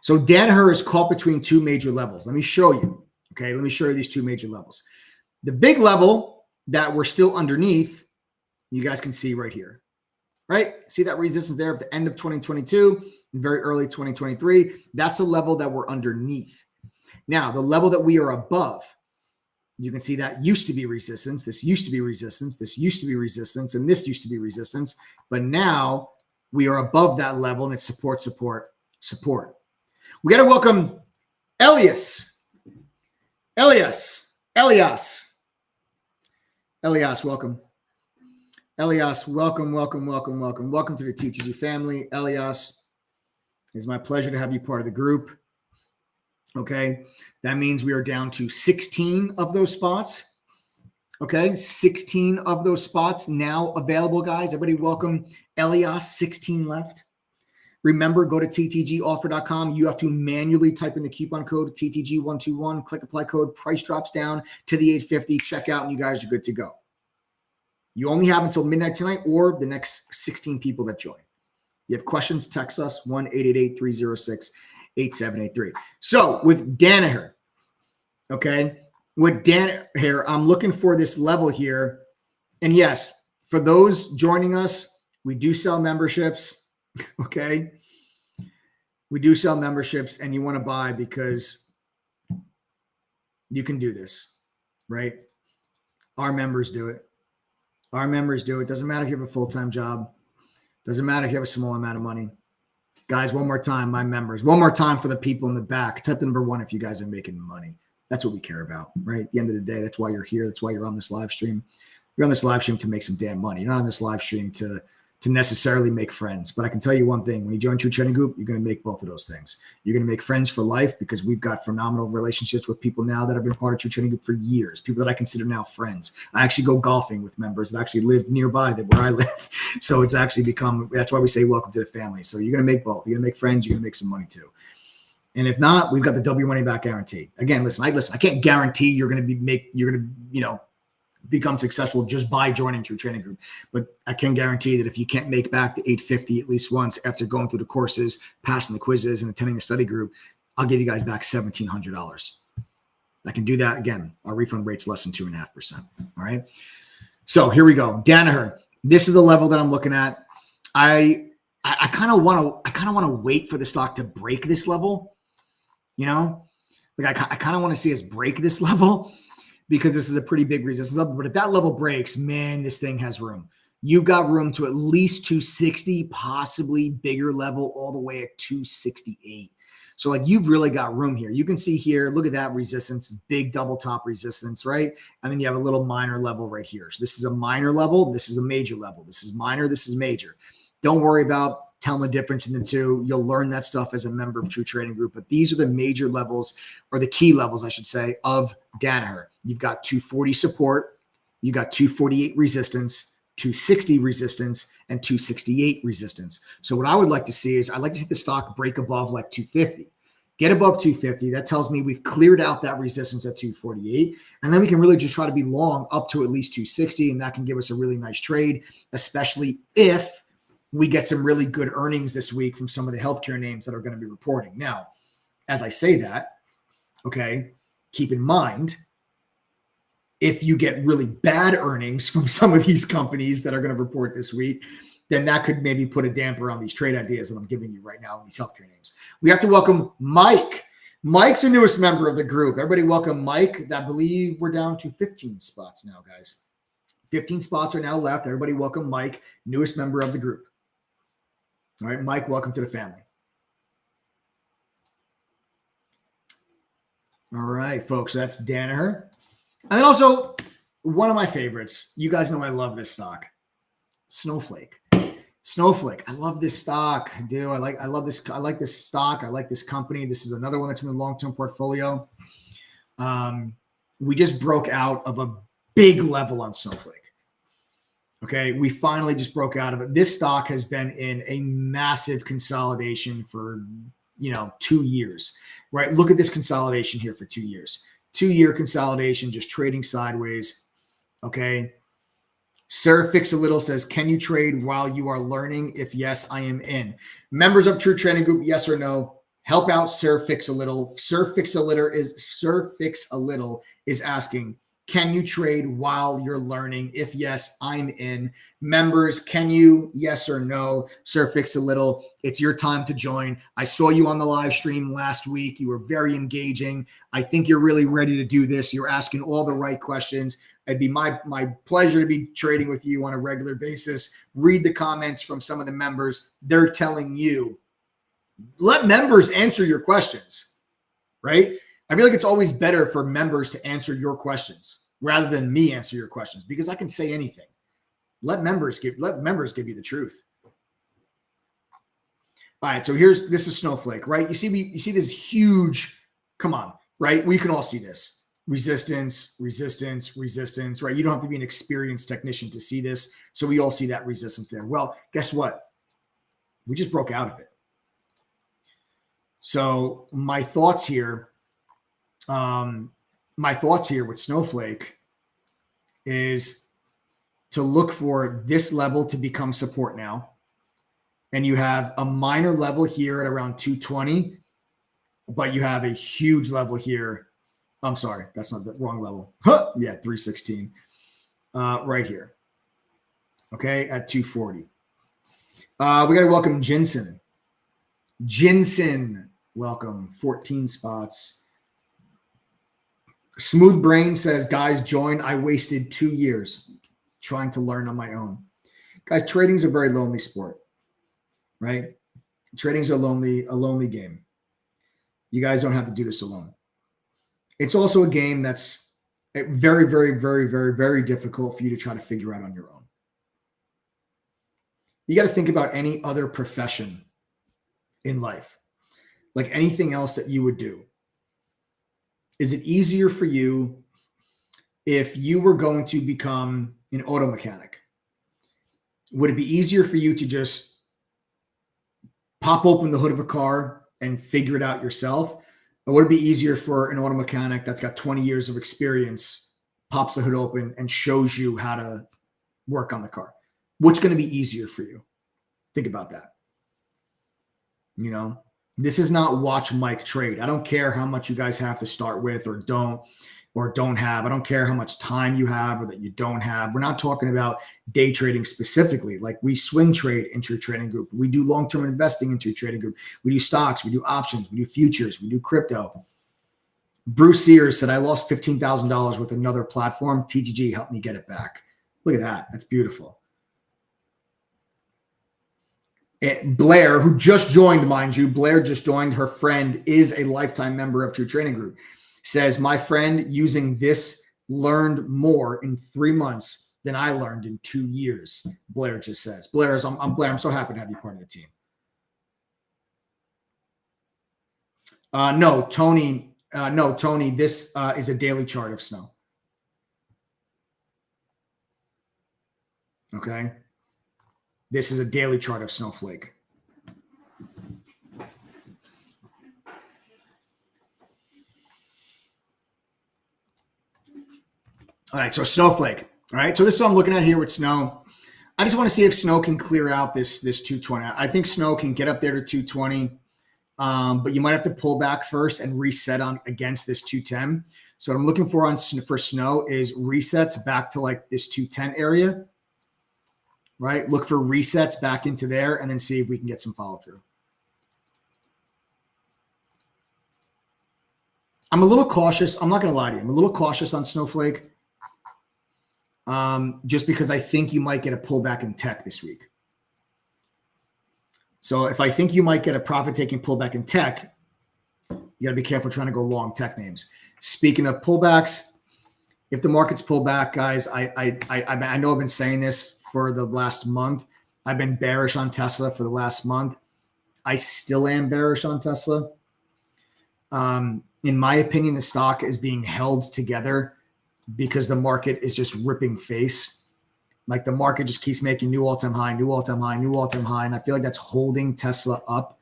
So Danaher is caught between two major levels. Let me show you. Okay. Let me show you these two major levels. The big level that we're still underneath, you guys can see right here. Right? See that resistance there at the end of 2022, very early 2023. That's the level that we're underneath. Now, the level that we are above, you can see that used to be resistance. This used to be resistance. This used to be resistance. And this used to be resistance. But now we are above that level and it's support, support, support. We got to welcome Elias, welcome. Elias, welcome. Welcome to the TTG family. Elias, it's my pleasure to have you part of the group. Okay, that means we are down to 16 of those spots. Okay, 16 of those spots now available, guys. Everybody welcome Elias, 16 left. Remember, go to ttgoffer.com. You have to manually type in the coupon code TTG121, click apply code, price drops down to the 850, check out, and you guys are good to go. You only have until midnight tonight or the next 16 people that join. You have questions, text us 1-888-306-8783. So with Danaher, okay, with Danaher, I'm looking for this level here. And yes, for those joining us, we do sell memberships, okay? We do sell memberships and you want to buy because you can do this, right? Our members do it. Our members do it. Doesn't matter if you have a full-time job. Doesn't matter if you have a small amount of money. Guys, one more time, my members. One more time for the people in the back. Type the number 1 if you guys are making money. That's what we care about, right? At the end of the day, that's why you're here. That's why you're on this live stream. You're on this live stream to make some damn money. You're not on this live stream to necessarily make friends. But I can tell you one thing. When you join True Trading Group, you're going to make both of those things. You're going to make friends for life because we've got phenomenal relationships with people now that have been part of True Trading Group for years, people that I consider now friends. I actually go golfing with members that actually live nearby where I live. So it's actually become, that's why we say welcome to the family. So you're going to make both. You're going to make friends. You're going to make some money too. And if not, we've got the W money back guarantee. Again, listen, I can't guarantee you're going to become successful just by joining True Trading Group. But I can guarantee that if you can't make back the 850 at least once after going through the courses, passing the quizzes, and attending the study group, I'll give you guys back $1,700. I can do that. Again, our refund rate's less than 2.5%. All right. So here we go. Danaher. This is the level that I'm looking at. I kind of want to wait for the stock to break this level. You know, like I kind of want to see us break this level, because this is a pretty big resistance level. But if that level breaks, man, this thing has room. You've got room to at least 260, possibly bigger level all the way at 268. So like you've really got room here. You can see here, look at that resistance, big double top resistance, right? And then you have a little minor level right here. So this is a minor level. This is a major level. This is minor. This is major. Don't worry about telling the difference in the two. You'll learn that stuff as a member of True Trading Group. But these are the major levels, or the key levels, I should say, of Danaher. You've got 240 support. You got 248 resistance, 260 resistance, and 268 resistance. So what I would like to see is I'd like to see the stock break above like 250. get above 250. That tells me we've cleared out that resistance at 248. And then we can really just try to be long up to at least 260. And that can give us a really nice trade, especially if we get some really good earnings this week from some of the healthcare names that are going to be reporting. Now, as I say that, okay, keep in mind, if you get really bad earnings from some of these companies that are going to report this week, then that could maybe put a damper on these trade ideas that I'm giving you right now in these healthcare names. We have to welcome Mike. Mike's the newest member of the group. Everybody welcome Mike. I believe we're down to 15 spots now, guys. 15 spots are now left. Everybody welcome Mike, newest member of the group. All right, Mike, welcome to the family. All right, folks, that's Danaher. And then also, one of my favorites. You guys know I love this stock. Snowflake. Snowflake. I love this stock. I do. I love this. I like this stock. I like this company. This is another one that's in the long-term portfolio. We just broke out of a big level on Snowflake. Okay. We finally just broke out of it. This stock has been in a massive consolidation for, 2 years, right? Look at this consolidation here for 2 years. 2-year consolidation, just trading sideways. Okay. Sir Fix a Little says, can you trade while you are learning? If yes, I am in. Members of True Trading Group, yes or no? Help out Sir Fix a Little. Sir Fix a Little is asking, can you trade while you're learning? If yes, I'm in. Members, can you? Yes or no? Sir Fix a Little, it's your time to join. I saw you on the live stream last week. You were very engaging. I think you're really ready to do this. You're asking all the right questions. It'd be my pleasure to be trading with you on a regular basis. Read the comments from some of the members. They're telling you, let members answer your questions, right? I feel like it's always better for members to answer your questions rather than me answer your questions because I can say anything. Let members give you the truth. All right, so this is Snowflake, right? You see this huge, come on, right? We can all see this. Resistance, right? You don't have to be an experienced technician to see this. So we all see that resistance there. Well, guess what? We just broke out of it. So my thoughts here with Snowflake is to look for this level to become support now. And you have a minor level here at around 220, but you have a huge level here. I'm sorry, that's not the wrong level. Yeah, 316 right here. Okay, at 240. We got to welcome Jensen. Welcome, 14 spots. Smooth Brain says, guys, join. I wasted 2 years trying to learn on my own. Guys, trading's a very lonely sport, right? Trading's a lonely game. You guys don't have to do this alone. It's also a game that's very, very, very, very, very difficult for you to try to figure out on your own. You got to think about any other profession in life, like anything else that you would do. Is it easier for you if you were going to become an auto mechanic? Would it be easier for you to just pop open the hood of a car and figure it out yourself? Or would it be easier for an auto mechanic that's got 20 years of experience, pops the hood open and shows you how to work on the car? What's going to be easier for you? Think about that. This is not watch Mike trade. I don't care how much you guys have to start with or don't have. I don't care how much time you have or that you don't have. We're not talking about day trading specifically. Like we swing trade into a trading group. We do long-term investing into a trading group. We do stocks. We do options. We do futures. We do crypto. Bruce Sears said, I lost $15,000 with another platform. TGG helped me get it back. Look at that. That's beautiful. Blair, who just joined, mind you, Blair just joined. Her friend is a lifetime member of True Trading Group. Says, my friend using this learned more in 3 months than I learned in 2 years. Blair just says. Blair, I'm so happy to have you part of the team. No, Tony, this is a daily chart of snow. Okay. This is a daily chart of Snowflake. All right, so Snowflake. All right, so this is what I'm looking at here with Snow. I just want to see if Snow can clear out this 220. I think Snow can get up there to 220, but you might have to pull back first and reset on against this 210. So what I'm looking for for Snow is resets back to like this 210 area, right? Look for resets back into there and then see if we can get some follow through. I'm a little cautious. I'm not going to lie to you. I'm a little cautious on Snowflake. Just because I think you might get a pullback in tech this week. So if I think you might get a profit-taking pullback in tech, you got to be careful trying to go long tech names. Speaking of pullbacks, if the markets pull back, guys, I know I've been saying this for the last month. I've been bearish on Tesla for the last month. I still am bearish on Tesla. In my opinion, the stock is being held together because the market is just ripping face. Like the market just keeps making new all-time high, new all-time high, new all-time high. And I feel like that's holding Tesla up.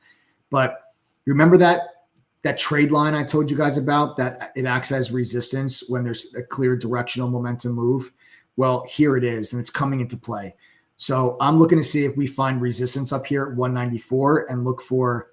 But remember that trade line I told you guys about, that it acts as resistance when there's a clear directional momentum move? Well, here it is, and it's coming into play. So I'm looking to see if we find resistance up here at 194 and look for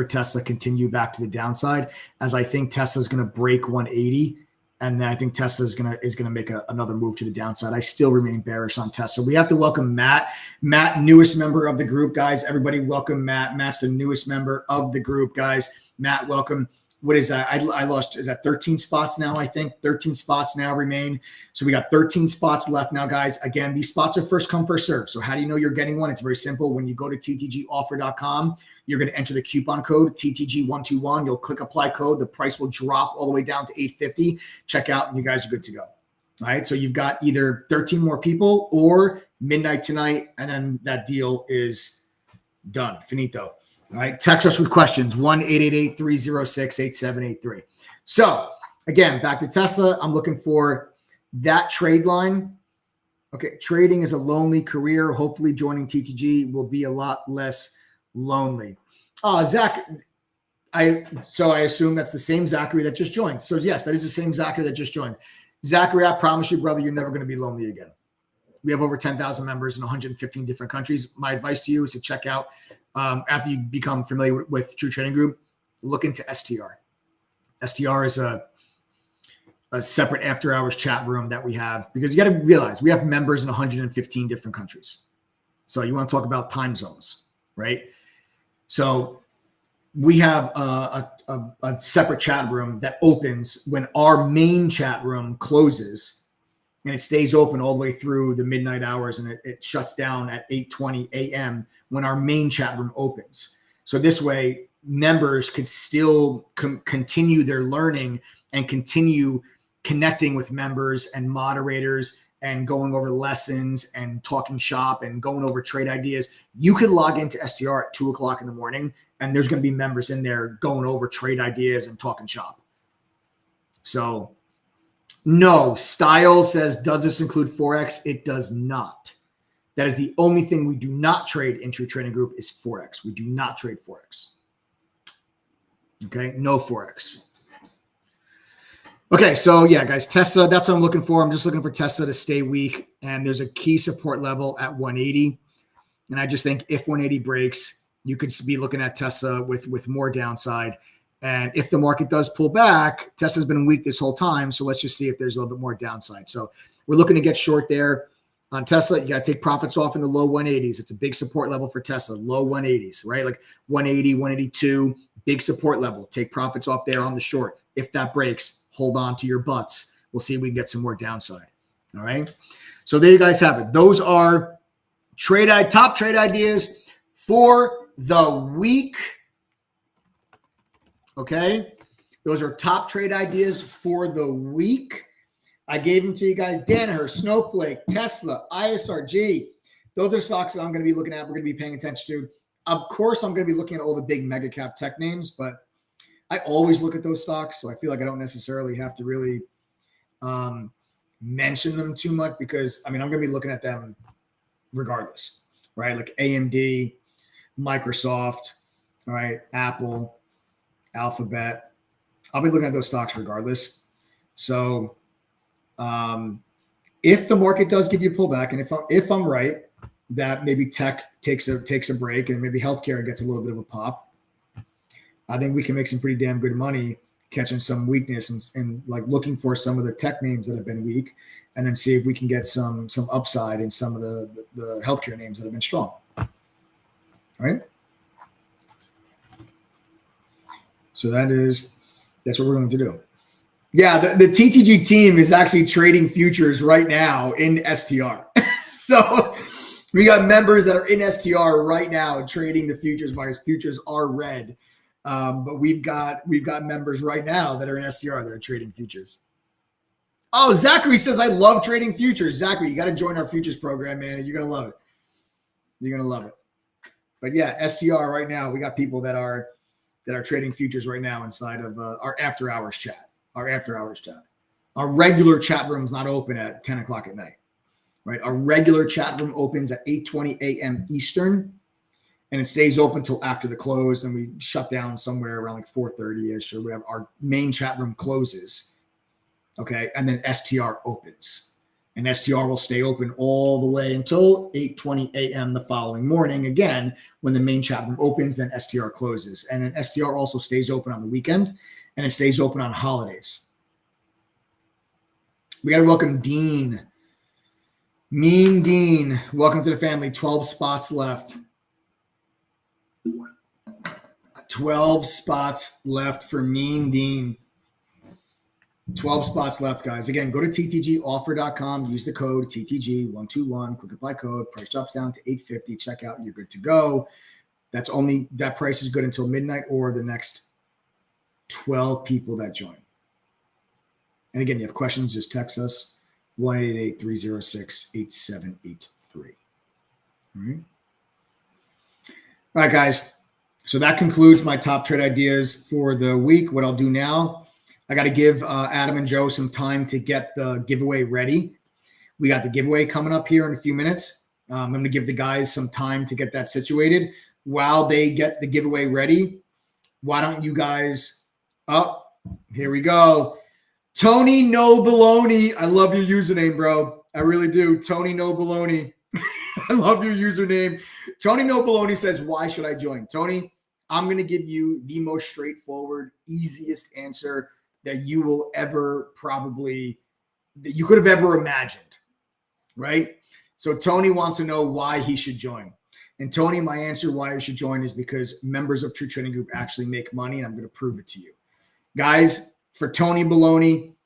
Tesla continue back to the downside, as I think Tesla is going to break 180. And then I think Tesla is gonna make another move to the downside. I still remain bearish on Tesla. We have to welcome Matt. Matt, newest member of the group, guys. Everybody welcome Matt. Matt's the newest member of the group, guys. Matt, welcome. What is that? I lost, is that 13 spots now, I think? 13 spots now remain. So we got 13 spots left now, guys. Again, these spots are first come, first serve. So how do you know you're getting one? It's very simple. When you go to ttgoffer.com, you're going to enter the coupon code TTG121. You'll click apply code. The price will drop all the way down to $8.50. Check out, and you guys are good to go. All right. So you've got either 13 more people or midnight tonight, and then that deal is done. Finito. All right. Text us with questions. 1-888-306-8783. So again, back to Tesla. I'm looking for that trade line. Okay. Trading is a lonely career. Hopefully joining TTG will be a lot less lonely. Zach, I assume that's the same Zachary that just joined. So yes, that is the same Zachary that just joined. Zachary, I promise you, brother, you're never going to be lonely again. We have over 10,000 members in 115 different countries. My advice to you is to check out, after you become familiar with True Trading Group, look into STR. STR is a separate after hours chat room that we have, because you got to realize we have members in 115 different countries. So you want to talk about time zones, right? So we have a separate chat room that opens when our main chat room closes, and it stays open all the way through the midnight hours, and it shuts down at 8:20 a.m. when our main chat room opens. So this way, members could still continue their learning and continue connecting with members and moderators and going over lessons and talking shop and going over trade ideas. You could log into STR at 2:00 in the morning, and there's going to be members in there going over trade ideas and talking shop. So no, Style says, does this include Forex? It does not. That is the only thing we do not trade in True Trading Group is Forex. We do not trade Forex. Okay, no Forex. Okay, so yeah, guys, Tesla, that's what I'm looking for. I'm just looking for Tesla to stay weak, and there's a key support level at 180. And I just think if 180 breaks, you could be looking at Tesla with more downside. And if the market does pull back, Tesla's been weak this whole time, so let's just see if there's a little bit more downside. So we're looking to get short there on Tesla. You got to take profits off in the low 180s. It's a big support level for Tesla, low 180s, right? Like 180, 182, big support level. Take profits off there on the short. If that breaks, hold on to your butts. We'll see if we can get some more downside. All right. So there you guys have it. Those are top trade ideas for the week. Okay. Those are top trade ideas for the week. I gave them to you guys. Danaher, Snowflake, Tesla, ISRG. Those are stocks that I'm going to be looking at. We're going to be paying attention to. Of course, I'm going to be looking at all the big mega cap tech names, but I always look at those stocks, so I feel like I don't necessarily have to really mention them too much, because, I mean, I'm going to be looking at them regardless, right? Like AMD, Microsoft, all right, Apple, Alphabet. I'll be looking at those stocks regardless. So If the market does give you a pullback, and if I'm right that maybe tech takes a break and maybe healthcare gets a little bit of a pop, I think we can make some pretty damn good money catching some weakness and like looking for some of the tech names that have been weak, and then see if we can get some upside in some of the healthcare names that have been strong. All right. So that's what we're going to do. Yeah, the TTG team is actually trading futures right now in STR. So we got members that are in STR right now trading the futures markets. Futures are red, but we've got members right now that are in STR that are trading futures. Oh, Zachary says, I love trading futures. Zachary, you got to join our futures program, man. You're going to love it. You're going to love it. But yeah, STR right now, we got people that are trading futures right now inside of our after hours chat. Our regular chat room is not open at 10 o'clock at night, right? Our regular chat room opens at 8:20 a.m. Eastern, and it stays open till after the close. And we shut down somewhere around like 4:30ish, or we have our main chat room closes. Okay. And then STR opens, and STR will stay open all the way until 8:20 a.m. the following morning. Again, when the main chat room opens, then STR closes. And then STR also stays open on the weekend, and it stays open on holidays. We got to welcome Dean. Mean Dean. Welcome to the family. 12 spots left. 12 spots left for Mean Dean. 12 spots left, guys. Again, go to ttgoffer.com. Use the code TTG121. Click apply code. Price drops down to $8.50. Check out. You're good to go. That price is good until midnight or the next 12 people that join. And again, you have questions, just text us 1-888-306-8783. All right, guys. So that concludes my top trade ideas for the week. What I'll do now, I got to give Adam and Joe some time to get the giveaway ready. We got the giveaway coming up here in a few minutes. I'm going to give the guys some time to get that situated. While they get the giveaway ready, why don't you guys here we go. Tony No Baloney. I love your username, bro. I really do. Tony No Baloney. I love your username. Tony No Baloney says, why should I join? Tony, I'm going to give you the most straightforward, easiest answer that you will ever that you could have ever imagined, right? So Tony wants to know why he should join. And Tony, my answer why you should join is because members of True Trading Group actually make money, and I'm going to prove it to you. Guys, for Tony Baloney,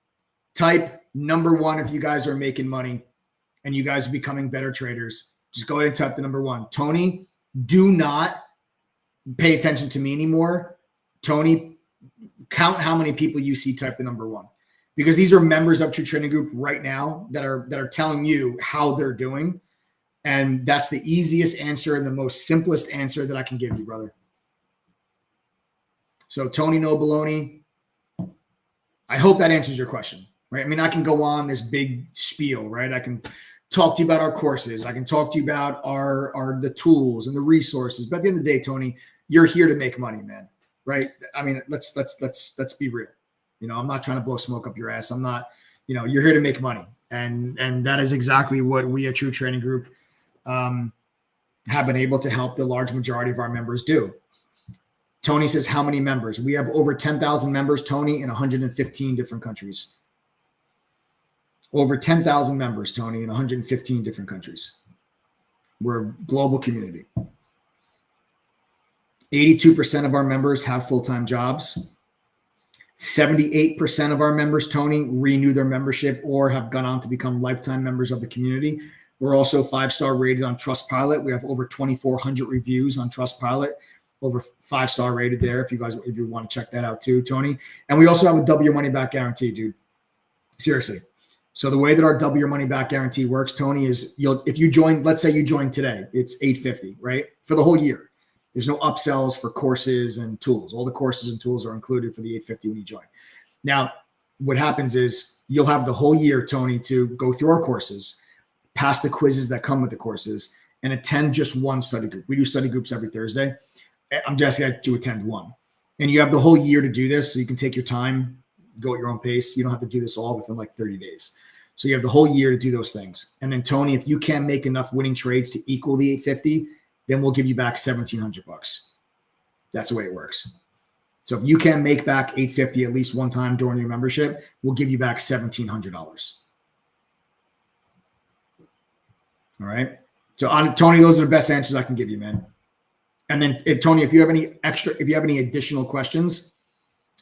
type number 1 if you guys are making money and you guys are becoming better traders. Just go ahead and type the number 1. Tony, do not pay attention to me anymore. Tony, count how many people you see type the number 1. Because these are members of True Trading Group right now that are telling you how they're doing. And that's the easiest answer and the most simplest answer that I can give you, brother. So Tony No Baloney, I hope that answers your question, right? I mean, I can go on this big spiel, right? I can talk to you about our courses. I can talk to you about the tools and the resources. But at the end of the day, Tony, you're here to make money, man, right? I mean, let's be real. You know, I'm not trying to blow smoke up your ass. I'm not, you're here to make money. And that is exactly what we at True Trading Group have been able to help the large majority of our members do. Tony says, how many members? We have over 10,000 members, Tony, in 115 different countries. Over 10,000 members, Tony, in 115 different countries. We're a global community. 82% of our members have full-time jobs. 78% of our members, Tony, renew their membership or have gone on to become lifetime members of the community. We're also 5-star rated on Trustpilot. We have over 2,400 reviews on Trustpilot. Over 5-star rated there if you want to check that out too, Tony. And we also have a double your money back guarantee, dude. Seriously. So the way that our double your money back guarantee works, Tony, is if you join, let's say you join today, it's $850, right? For the whole year. There's no upsells for courses and tools. All the courses and tools are included for the $850 when you join. Now, what happens is you'll have the whole year, Tony, to go through our courses, pass the quizzes that come with the courses, and attend just one study group. We do study groups every Thursday. I'm just going to attend one. And you have the whole year to do this, so you can take your time, go at your own pace. You don't have to do this all within like 30 days. So you have the whole year to do those things. And then Tony, if you can make enough winning trades to equal the 850, then we'll give you back $1,700. That's the way it works. So if you can make back 850 at least one time during your membership, we'll give you back $1,700. All right. So Tony, those are the best answers I can give you, man. And then Tony, if you have any additional questions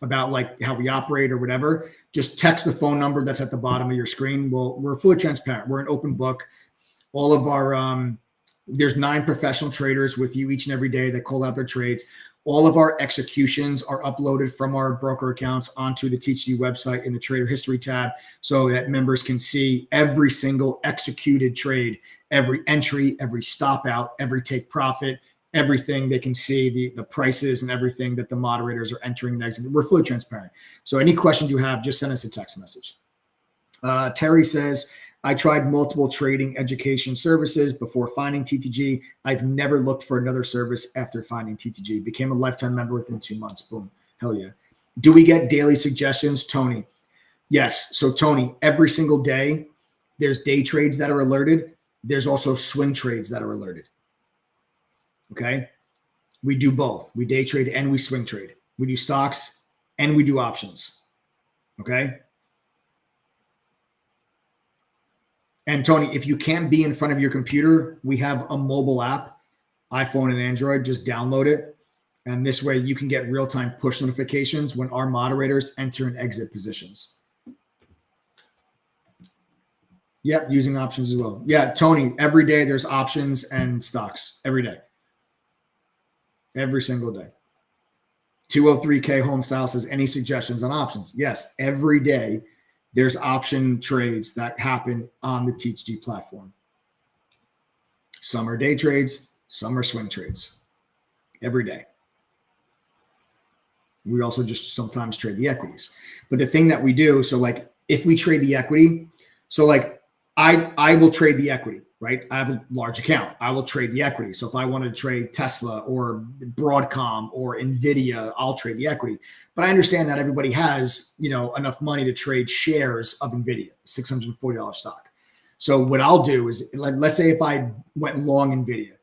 about like how we operate or whatever, just text the phone number that's at the bottom of your screen. We're fully transparent. We're an open book. All of our, there's 9 professional traders with you each and every day that call out their trades. All of our executions are uploaded from our broker accounts onto the TTG website in the trader history tab so that members can see every single executed trade, every entry, every stop out, every take profit, everything. They can see the prices and everything that the moderators are entering and exiting. We're fully transparent. So any questions you have, just send us a text message. Terry says, I tried multiple trading education services before finding TTG. I've never looked for another service after finding TTG. Became a lifetime member within 2 months. Boom. Hell yeah. Do we get daily suggestions, Tony? Yes. So Tony, every single day, there's day trades that are alerted. There's also swing trades that are alerted. Okay. We do both. We day trade and we swing trade. We do stocks and we do options. Okay. And Tony, if you can't be in front of your computer, we have a mobile app, iPhone and Android. Just download it. And this way you can get real-time push notifications when our moderators enter and exit positions. Yep, using options as well. Yeah, Tony, every day there's options and stocks. Every day. Every single day. 203K Homestyle says, any suggestions on options? Yes, every day. There's option trades that happen on the TTG platform. Some are day trades, some are swing trades. Every day. We also just sometimes trade the equities. But the thing that we do, so like if we trade the equity, so like I will trade the equity, right? I have a large account. I will trade the equity. So if I want to trade Tesla or Broadcom or Nvidia, I'll trade the equity. But I understand that everybody has, enough money to trade shares of Nvidia, $640 stock. So what I'll do is, let's say if I went long Nvidia,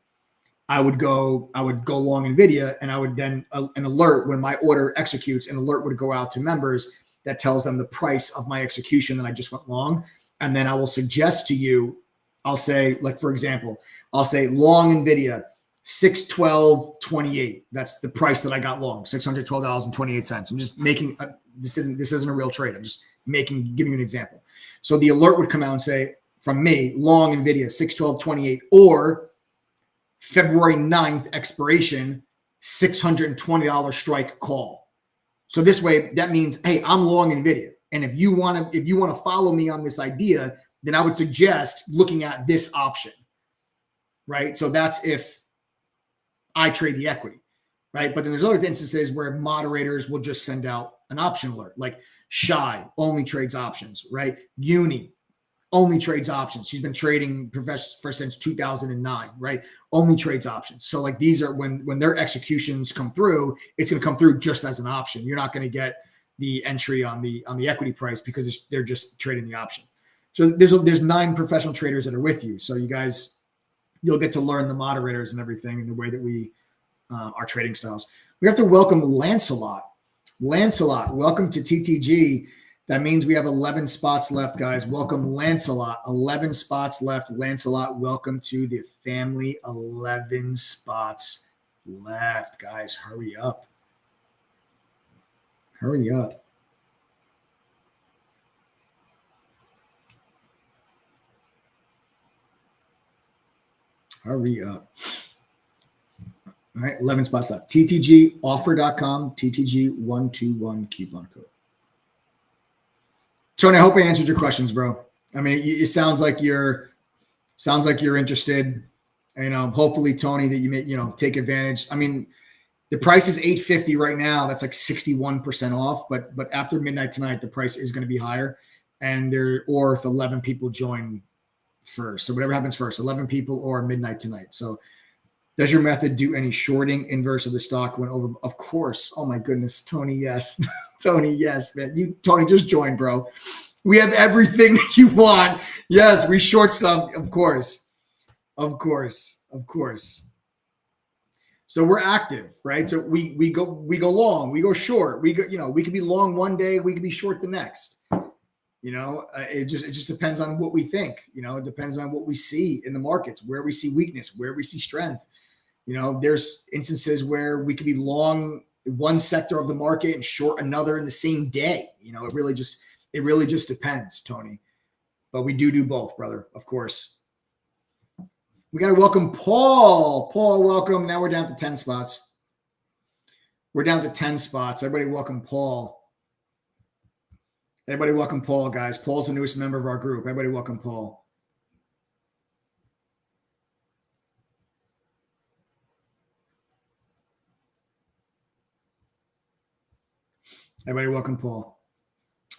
I would go long Nvidia, and I would then an alert when my order executes, an alert would go out to members that tells them the price of my execution that I just went long. And then I will suggest to you, I'll say, like, for example, I'll say long Nvidia, 612.28. That's the price that I got long, $612.28. I'm just making this isn't a real trade. I'm just giving you an example. So the alert would come out and say, from me, long Nvidia, 612.28, or February 9th expiration, $620 strike call. So this way, that means, hey, I'm long Nvidia. And if you want to follow me on this idea, then I would suggest looking at this option, right? So that's if I trade the equity, right? But then there's other instances where moderators will just send out an option alert, like Shy only trades options, right? Uni only trades options. She's been trading since 2009, right? Only trades options. So like these are when their executions come through, it's going to come through just as an option. You're not going to get the entry on the equity price because they're just trading the option. So there's 9 professional traders that are with you. So you'll get to learn the moderators and everything and the way that we our trading styles. We have to welcome Lancelot. Lancelot, welcome to TTG. That means we have 11 spots left, guys. Welcome, Lancelot. 11 spots left. Lancelot, welcome to the family. 11 spots left, guys. Hurry up. Hurry up. Hurry up. All right, 11 spots left. TTGoffer.com, TTG121 coupon code. Tony, I hope I answered your questions, bro. I mean, it sounds like you're interested. Hopefully, Tony, that you may, take advantage. I mean, the price is $850 right now. That's like 61% off. But after midnight tonight, the price is going to be higher. Or if 11 people join first. So whatever happens first, 11 people or midnight tonight. So does your method do any shorting inverse of the stock when over? Of course. Oh my goodness. Tony, yes. Tony, yes, man. Tony, just join, bro. We have everything that you want. Yes, we short stuff, of course. Of course. Of course. So we're active, right? So we go long, we go short. We could be long one day, we could be short the next. It just depends on what we think. It depends on what we see in the markets, where we see weakness, where we see strength. There's instances where we could be long one sector of the market and short another in the same day. It really just depends, Tony. But we do both, brother, of course. We got to welcome Paul. Paul, welcome. Now we're down to 10 spots. We're down to 10 spots. Everybody welcome Paul. Everybody welcome Paul, guys. Paul's the newest member of our group. Everybody welcome Paul. Everybody welcome Paul.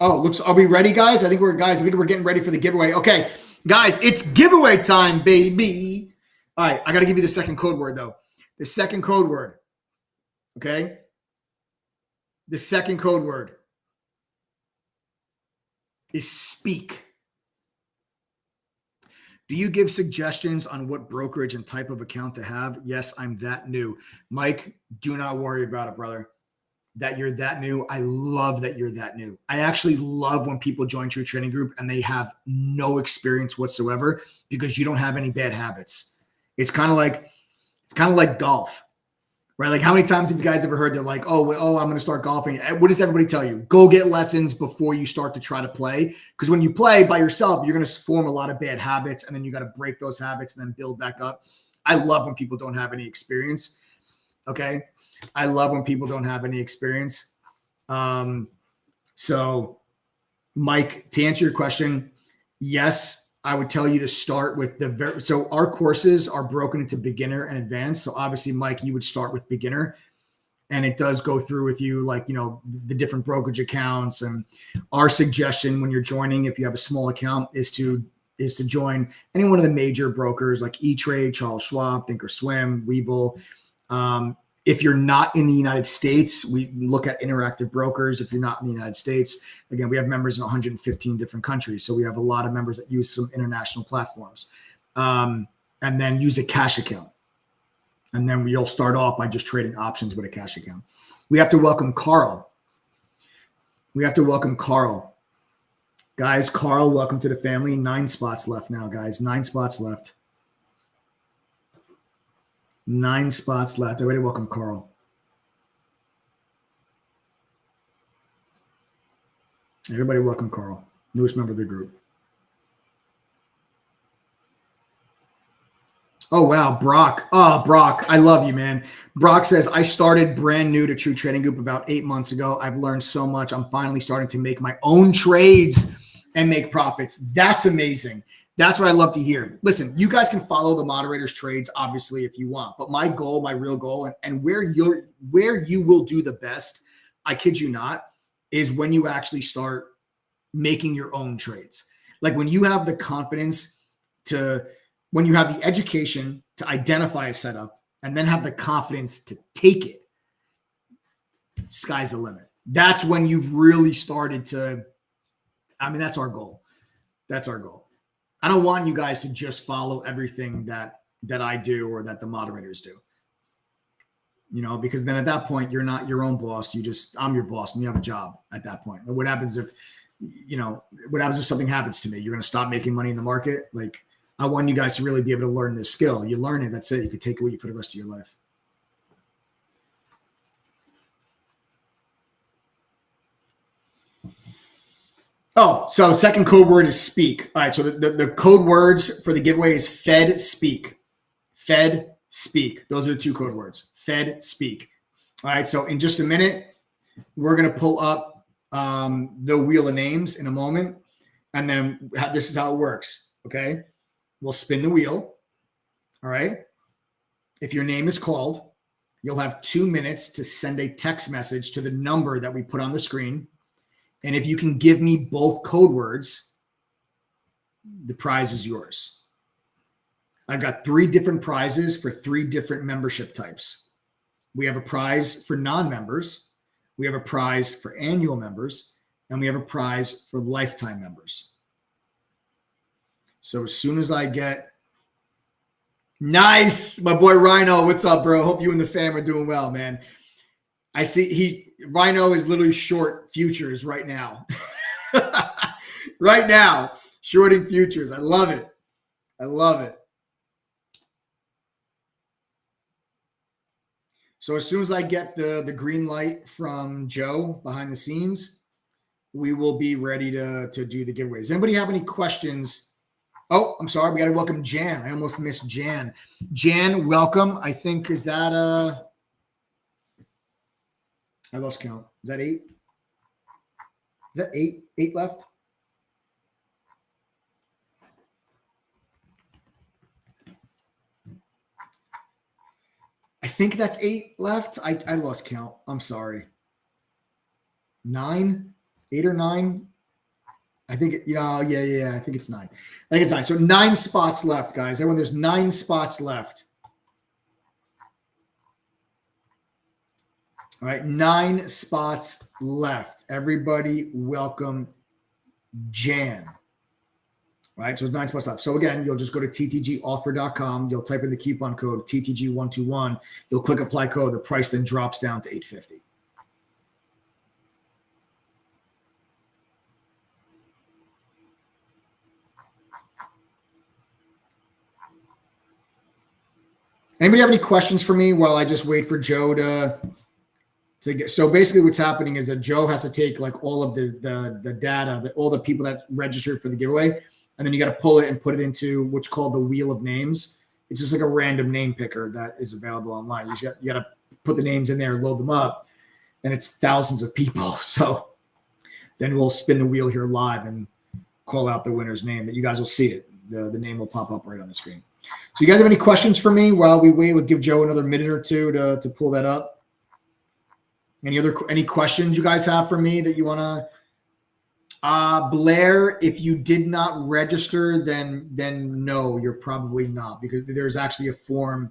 Oh, are we ready, guys? I think we're getting ready for the giveaway. Okay, guys, it's giveaway time, baby. All right, I got to give you the second code word, though. The second code word, okay? The second code word is speak. Do you give suggestions on what brokerage and type of account to have? Yes, I'm that new. Mike, do not worry about it, brother. That you're that new. I love that you're that new. I actually love when people join True Trading Group and they have no experience whatsoever because you don't have any bad habits. It's kind of like golf, right? Like how many times have you guys ever heard that like, oh, I'm going to start golfing. What does everybody tell you? Go get lessons before you start to try to play. Because when you play by yourself, you're going to form a lot of bad habits and then you got to break those habits and then build back up. I love when people don't have any experience. Okay. I love when people don't have any experience. So Mike, to answer your question, yes, I would tell you to start with so our courses are broken into beginner and advanced. So obviously, Mike, you would start with beginner and it does go through with you, like, the different brokerage accounts. And our suggestion when you're joining, if you have a small account, is to join any one of the major brokers like E-Trade, Charles Schwab, Thinkorswim, Webull. If you're not in the United States, we look at Interactive Brokers. If you're not in the United States, again, we have members in 115 different countries. So we have a lot of members that use some international platforms, and then use a cash account. And then you'll start off by just trading options with a cash account. We have to welcome Carl. Guys, Carl, welcome to the family. 9 spots left now, guys. 9 spots left. 9 spots left. Everybody welcome Carl. Everybody welcome Carl, newest member of the group. Oh, wow. Brock. Oh, Brock, I love you, man. Brock says, I started brand new to True Trading Group about 8 months ago. I've learned so much. I'm finally starting to make my own trades and make profits. That's amazing. That's what I love to hear. Listen, you guys can follow the moderators' trades, obviously, if you want. But my goal, my real goal, and where you will do the best, I kid you not, is when you actually start making your own trades. Like when you have the confidence when you have the education to identify a setup and then have the confidence to take it, sky's the limit. That's when you've really started to, that's our goal. That's our goal. I don't want you guys to just follow everything that I do or that the moderators do, because then at that point, you're not your own boss. I'm your boss and you have a job at that point. What happens if something happens to me? You're going to stop making money in the market? Like, I want you guys to really be able to learn this skill. You learn it. That's it. You can take it with you for the rest of your life. Oh, so second code word is speak. All right. So the code words for the giveaway is Fed speak. Fed speak. Those are the 2 code words. Fed speak. All right. So in just a minute, we're going to pull up the wheel of names in a moment. And then this is how it works. Okay. We'll spin the wheel. All right. If your name is called, you'll have 2 minutes to send a text message to the number that we put on the screen. And if you can give me both code words, the prize is yours. I've got 3 different prizes for 3 different membership types. We have a prize for non-members. We have a prize for annual members. and we have a prize for lifetime members. So as soon as I get nice, my boy Rhino, what's up, bro? Hope you and the fam are doing well, man. I see Rhino is literally short futures right now. Right now, shorting futures. I love it. I love it. So as soon as I get the green light from Joe behind the scenes, we will be ready to do the giveaways. Anybody have any questions? Oh, I'm sorry. We got to welcome Jan. I almost missed Jan. Jan, welcome. I think, is that I lost count. Is that 8? Is that 8? 8 left? I think that's 8 left. I lost count. I'm sorry. 9? 8 or 9? I think, yeah. I think it's 9. I think it's 9. So 9 spots left, guys. Everyone, there's 9 spots left. All right, 9 spots left. Everybody welcome Jan. All right, so it's 9 spots left. So again, you'll just go to ttgoffer.com. You'll type in the coupon code TTG121. You'll click apply code. The price then drops down to $8.50. Anybody have any questions for me while I just wait for Joe to get? So basically what's happening is that Joe has to take like all of the data, all the people that registered for the giveaway, and then you got to pull it and put it into what's called the wheel of names. It's just like a random name picker that is available online. You got to put the names in there, load them up, and it's thousands of people. So then we'll spin the wheel here live and call out the winner's name. That you guys will see it. The name will pop up right on the screen. So you guys have any questions for me while we wait? We'll give Joe another minute or two to pull that up. Any questions you guys have for me that you want to? Blair, if you did not register, then no, you're probably not, because there's actually a form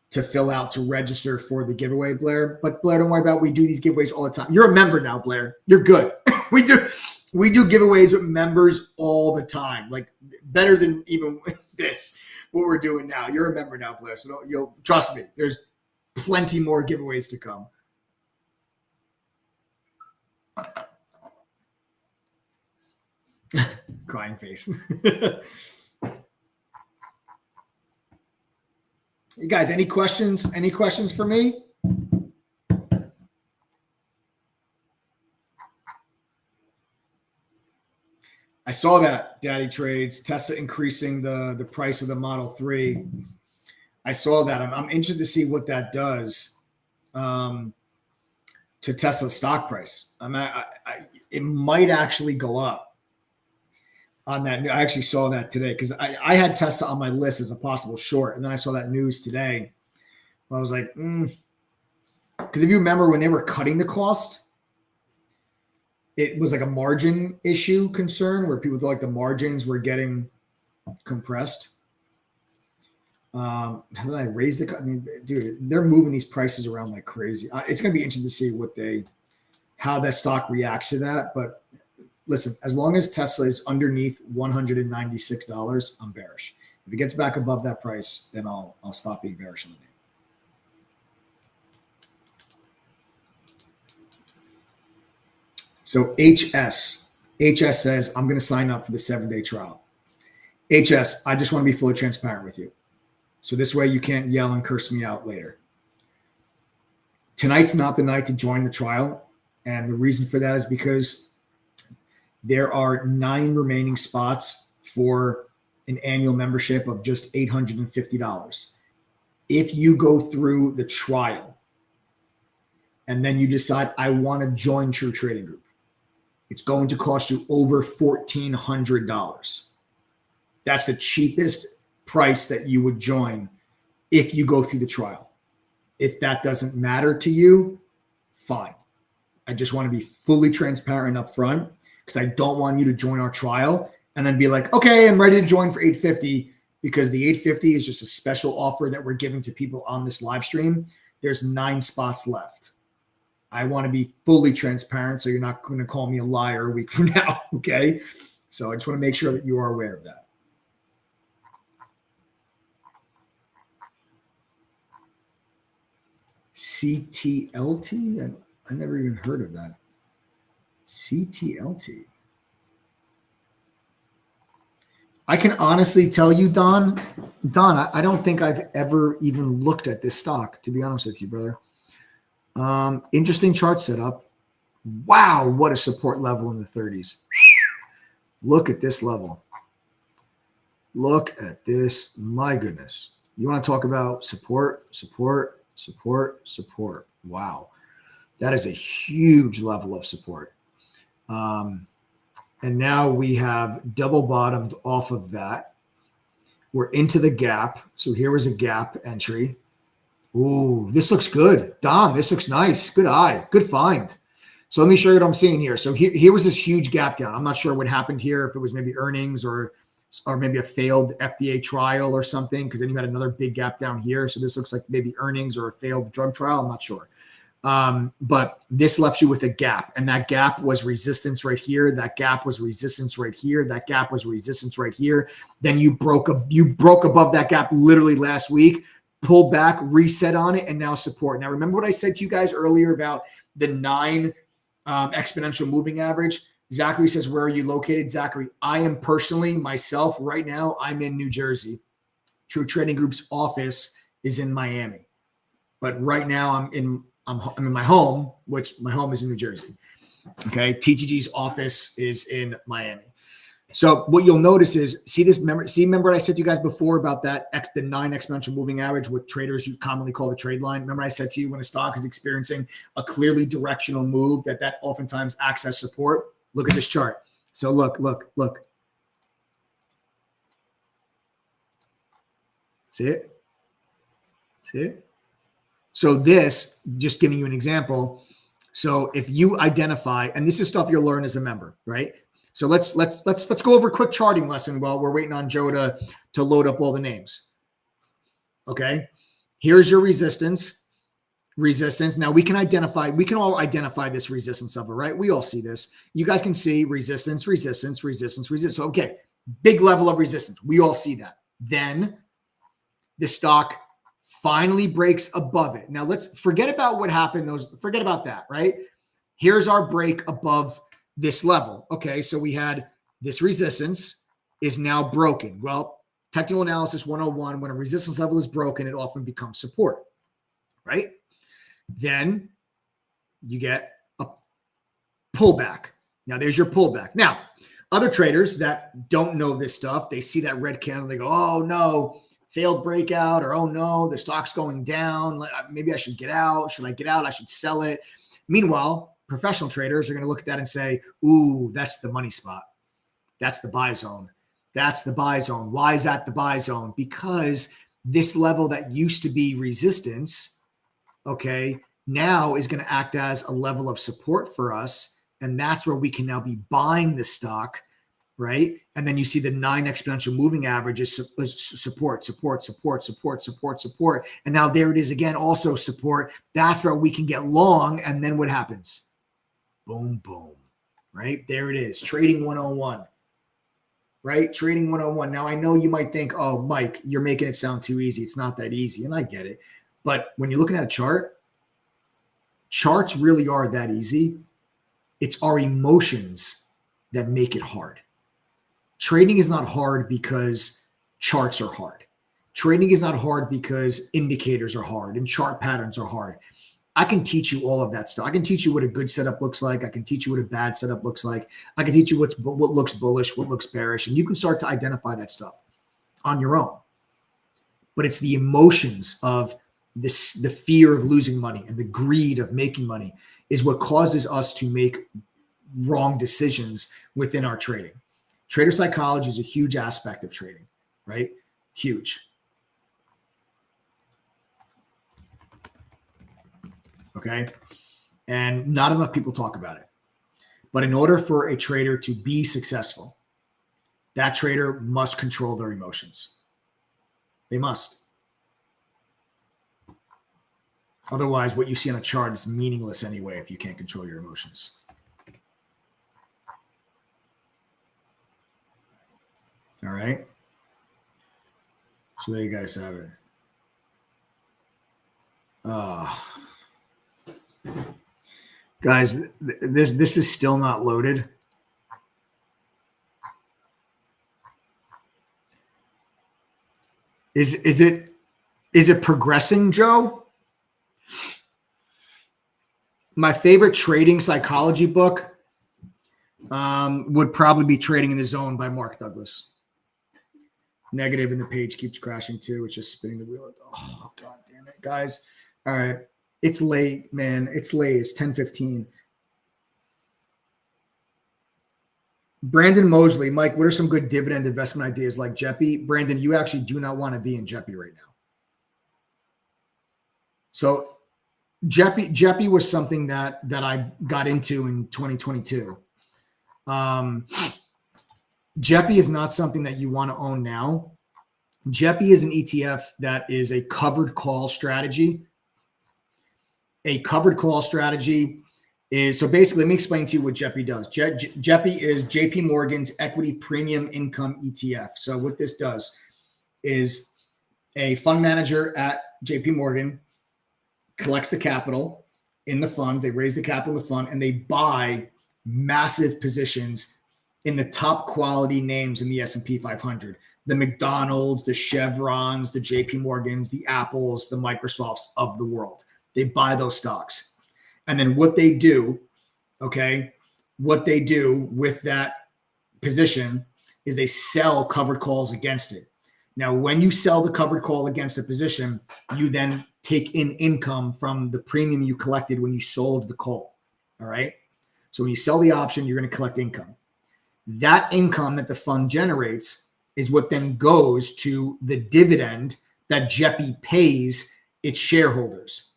to fill out to register for the giveaway, Blair. But Blair, don't worry about it. We do these giveaways all the time. You're a member now, Blair. You're good. We do giveaways with members all the time, like better than even this. What we're doing now. You're a member now, Blair. So you'll trust me. There's plenty more giveaways to come. Crying face. You guys, any questions? Any questions for me? I saw that, Daddy Trades, Tesla increasing the price of the Model 3. I saw that. I'm interested to see what that does to Tesla's stock price. It might actually go up on that. I actually saw that today because I had Tesla on my list as a possible short. And then I saw that news today. I was like, because if you remember when they were cutting the cost, it was like a margin issue concern where people thought like the margins were getting compressed. Then I raised I mean, dude, they're moving these prices around like crazy. It's going to be interesting to see how that stock reacts to that. But listen, as long as Tesla is underneath $196, I'm bearish. If it gets back above that price, then I'll stop being bearish on the name. So HS says, I'm going to sign up for the 7-day trial. HS, I just want to be fully transparent with you. So this way you can't yell and curse me out later. Tonight's not the night to join the trial. And the reason for that is because there are 9 remaining spots for an annual membership of just $850. If you go through the trial and then you decide, I want to join True Trading Group, it's going to cost you over $1,400. That's the cheapest price that you would join if you go through the trial. If that doesn't matter to you, fine. I just want to be fully transparent up front because I don't want you to join our trial and then be like, okay, I'm ready to join for $850, because the $850 is just a special offer that we're giving to people on this live stream. There's 9 spots left. I want to be fully transparent, so you're not going to call me a liar a week from now, okay? So I just want to make sure that you are aware of that. CTLT? I never even heard of that. CTLT. I can honestly tell you, Don, I don't think I've ever even looked at this stock, to be honest with you, brother. Interesting chart setup. Wow, what a support level in the 30s. Look at this level. Look at this. My goodness. You want to talk about support, support, support, support. Wow. That is a huge level of support. And now we have double bottomed off of that. We're into the gap. So here was a gap entry. Ooh, this looks good. Don, this looks nice. Good eye. Good find. So let me show you what I'm seeing here. So here was this huge gap down. I'm not sure what happened here, if it was maybe earnings or maybe a failed FDA trial or something, because then you had another big gap down here. So this looks like maybe earnings or a failed drug trial. I'm not sure. But this left you with a gap, and that gap was resistance right here. That gap was resistance right here. That gap was resistance right here. Then you broke above that gap literally last week, pulled back, reset on it, and now support. Now, remember what I said to you guys earlier about the 9 exponential moving average? Zachary says, where are you located? Zachary, I am personally myself right now. I'm in New Jersey. True Trading Group's office is in Miami, but right now I'm in my home, which my home is in New Jersey. Okay. TTG's office is in Miami. So what you'll notice is, remember what I said to you guys before about that the 9 exponential moving average, with traders you commonly call the trade line. Remember I said to you, when a stock is experiencing a clearly directional move, that oftentimes acts as support. Look at this chart. So look. See it? See it? So this, just giving you an example. So if you identify, and this is stuff you'll learn as a member, right? So let's go over a quick charting lesson while we're waiting on Joe to load up all the names. Okay. Here's your resistance. Now we can all identify this resistance level, right? We all see this. You guys can see resistance. So, okay. Big level of resistance. We all see that. Then the stock finally breaks above it. Now let's forget about what happened. Forget about that, right? Here's our break above this level. Okay, so we had this resistance is now broken. Well, technical analysis 101, when a resistance level is broken, it often becomes support, right? Then you get a pullback. Now there's your pullback. Now, other traders that don't know this stuff, they see that red candle, they go, oh no, failed breakout, or oh no, the stock's going down. Maybe I should get out. Should I get out? I should sell it. Meanwhile, professional traders are going to look at that and say, ooh, that's the money spot. That's the buy zone. That's the buy zone. Why is that the buy zone? Because this level that used to be resistance, okay, now is going to act as a level of support for us. And that's where we can now be buying the stock, right? And then you see the 9 exponential moving average is support. And now there it is again, also support. That's where we can get long. And then what happens? Boom, boom, right? There it is. Trading 101, right? Trading 101. Now, I know you might think, oh, Mike, you're making it sound too easy. It's not that easy. And I get it. But when you're looking at a chart, charts really are that easy. It's our emotions that make it hard. Trading is not hard because charts are hard. Trading is not hard because indicators are hard and chart patterns are hard. I can teach you all of that stuff. I can teach you what a good setup looks like. I can teach you what a bad setup looks like. I can teach you what looks bullish, what looks bearish, and you can start to identify that stuff on your own. But it's the emotions of this, the fear of losing money and the greed of making money is what causes us to make wrong decisions within our trading. Trader psychology is a huge aspect of trading, right? Huge. Okay. And not enough people talk about it. But in order for a trader to be successful, that trader must control their emotions. They must. Otherwise, what you see on a chart is meaningless anyway if you can't control your emotions. All right. So there you guys have it. Guys, this is still not loaded. Is it progressing, Joe? My favorite trading psychology book would probably be Trading in the Zone by Mark Douglas. Negative and the page keeps crashing too. It's just spinning the wheel. Oh, God damn it, guys. All right. It's late, man. It's late. It's 10:15. Brandon Mosley, Mike, what are some good dividend investment ideas like Jeppy? Brandon, you actually do not want to be in Jeppy right now. So Jeppy was something that I got into in 2022. Jeppy is not something that you want to own now. Jeppy is an ETF that is a covered call strategy. A covered call strategy is, so basically, let me explain to you what Jeppy does. Jeppy is JP Morgan's equity premium income ETF. So what this does is a fund manager at JP Morgan collects the capital in the fund. They raise the capital in the fund and they buy massive positions in the top quality names in the S&P 500. The McDonald's, the Chevrons, the JP Morgans, the Apples, the Microsofts of the world. They buy those stocks. And then what they do, what they do with that position is they sell covered calls against it. Now, when you sell the covered call against a position, you then take in income from the premium you collected when you sold the call. All right. So when you sell the option, you're going to collect income. That income that the fund generates is what then goes to the dividend that Jeppy pays its shareholders.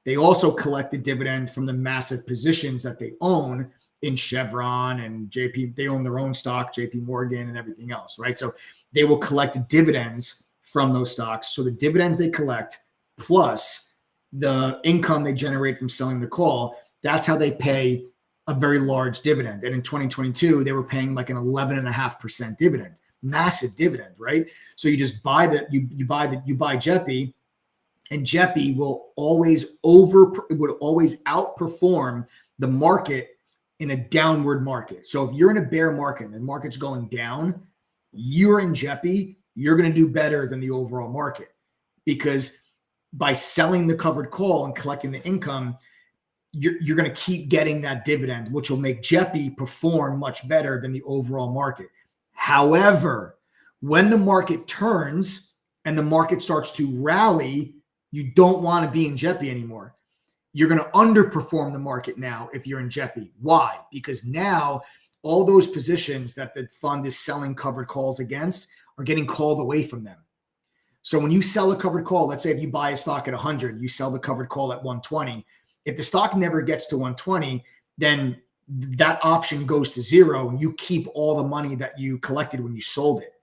They also collect the dividend from the massive positions that they own in Chevron and JP. They own their own stock, JP Morgan and everything else, right? So they will collect dividends from those stocks. So the dividends they collect plus the income they generate from selling the call, that's how they pay a very large dividend. And in 2022, they were paying like an 11.5% dividend, massive dividend, right? So you just buy you buy Jeppy, and Jeppy will always outperform the market in a downward market. So if you're in a bear market and the market's going down, you're in Jeppy, you're going to do better than the overall market, because by selling the covered call and collecting the income, you're going to keep getting that dividend, which will make Jeppy perform much better than the overall market. However, when the market turns and the market starts to rally, you don't want to be in Jeppy anymore. You're going to underperform the market now if you're in Jeppy. Why? Because now all those positions that the fund is selling covered calls against are getting called away from them. So when you sell a covered call, let's say if you buy a stock at 100, you sell the covered call at 120. If the stock never gets to 120, then that option goes to zero and you keep all the money that you collected when you sold it.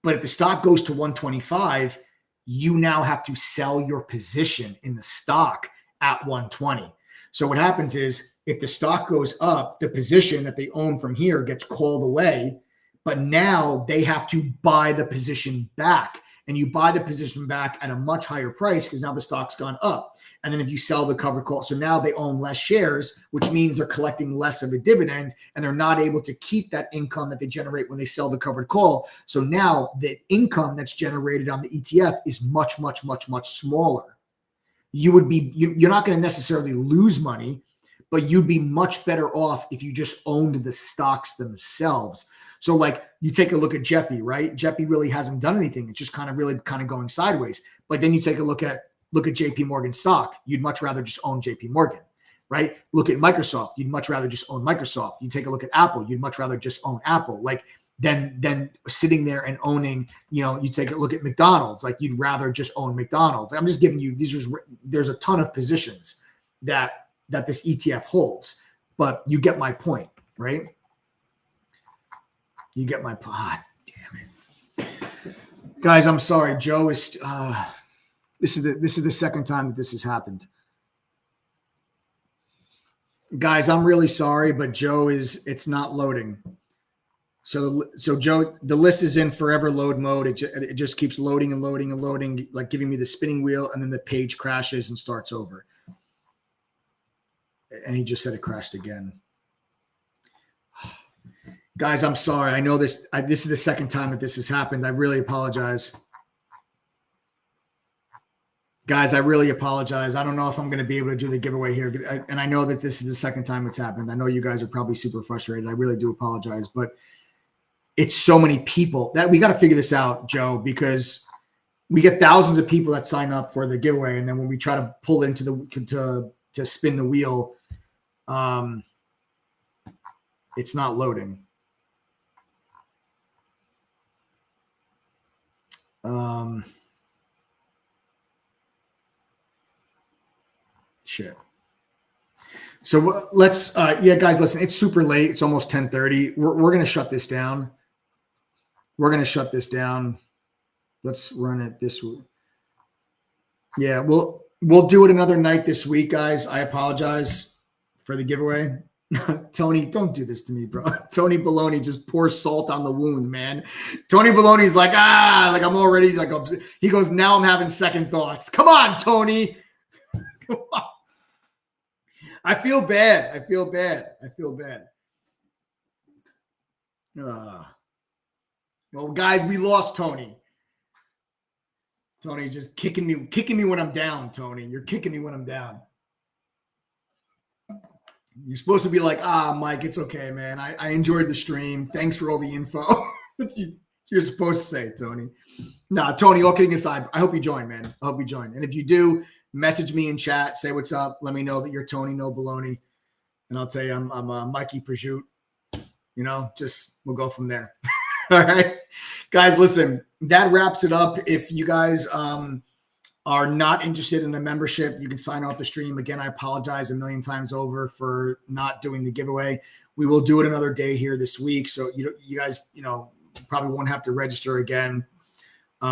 But if the stock goes to 125, you now have to sell your position in the stock at 120. So what happens is if the stock goes up, the position that they own from here gets called away, but now they have to buy the position back, and you buy the position back at a much higher price because now the stock's gone up. And then if you sell the covered call, so now they own less shares, which means they're collecting less of a dividend and they're not able to keep that income that they generate when they sell the covered call. So now the income that's generated on the ETF is much, much, much, much smaller. You're not going to necessarily lose money, but you'd be much better off if you just owned the stocks themselves. So like you take a look at Jeppy, right? Jeppy really hasn't done anything. It's just kind of going sideways. But then you take a look at JP Morgan stock. You'd much rather just own JP Morgan, right? Look at Microsoft. You'd much rather just own Microsoft. You take a look at Apple. You'd much rather just own Apple. Like than sitting there and owning, you take a look at McDonald's. Like you'd rather just own McDonald's. I'm just giving you there's a ton of positions that this ETF holds, but you get my point, right? You get my point. Damn it. Guys, I'm sorry. Joe is This is the second time that this has happened. Guys, I'm really sorry, but it's not loading. So Joe, the list is in forever load mode. It just keeps loading and loading and loading, like giving me the spinning wheel, and then the page crashes and starts over. And he just said it crashed again. Guys, I'm sorry. I know this is the second time that this has happened. I really apologize. Guys, I really apologize. I don't know if I'm going to be able to do the giveaway here. And I know that this is the second time it's happened. I know you guys are probably super frustrated. I really do apologize. But it's so many people that we got to figure this out, Joe, because we get thousands of people that sign up for the giveaway. And then when we try to pull into to spin the wheel, it's not loading. Shit. So let's, guys, listen, it's super late. It's almost 10:30. We're going to shut this down. Let's run it this week. Yeah, we'll do it another night this week, guys. I apologize for the giveaway. Tony, don't do this to me, bro. Tony Baloney just pours salt on the wound, man. Tony Baloney's like, I'm already he goes, now I'm having second thoughts. Come on, Tony. Come on. I feel bad. Well, guys, we lost Tony. Tony just kicking me when I'm down, Tony. You're kicking me when I'm down. You're supposed to be like, Mike, it's okay, man. I enjoyed the stream. Thanks for all the info. You're supposed to say, Tony. Nah, Tony, all kidding aside, I hope you join, man. I hope you join. And if you do, message me in chat. Say what's up. Let me know that you're Tony No Baloney. And I'll tell you I'm Mikey Prosciutto. We'll go from there. All right. Guys, listen, that wraps it up. If you guys are not interested in a membership, you can sign off the stream. Again, I apologize a million times over for not doing the giveaway. We will do it another day here this week. So you guys, probably won't have to register again. We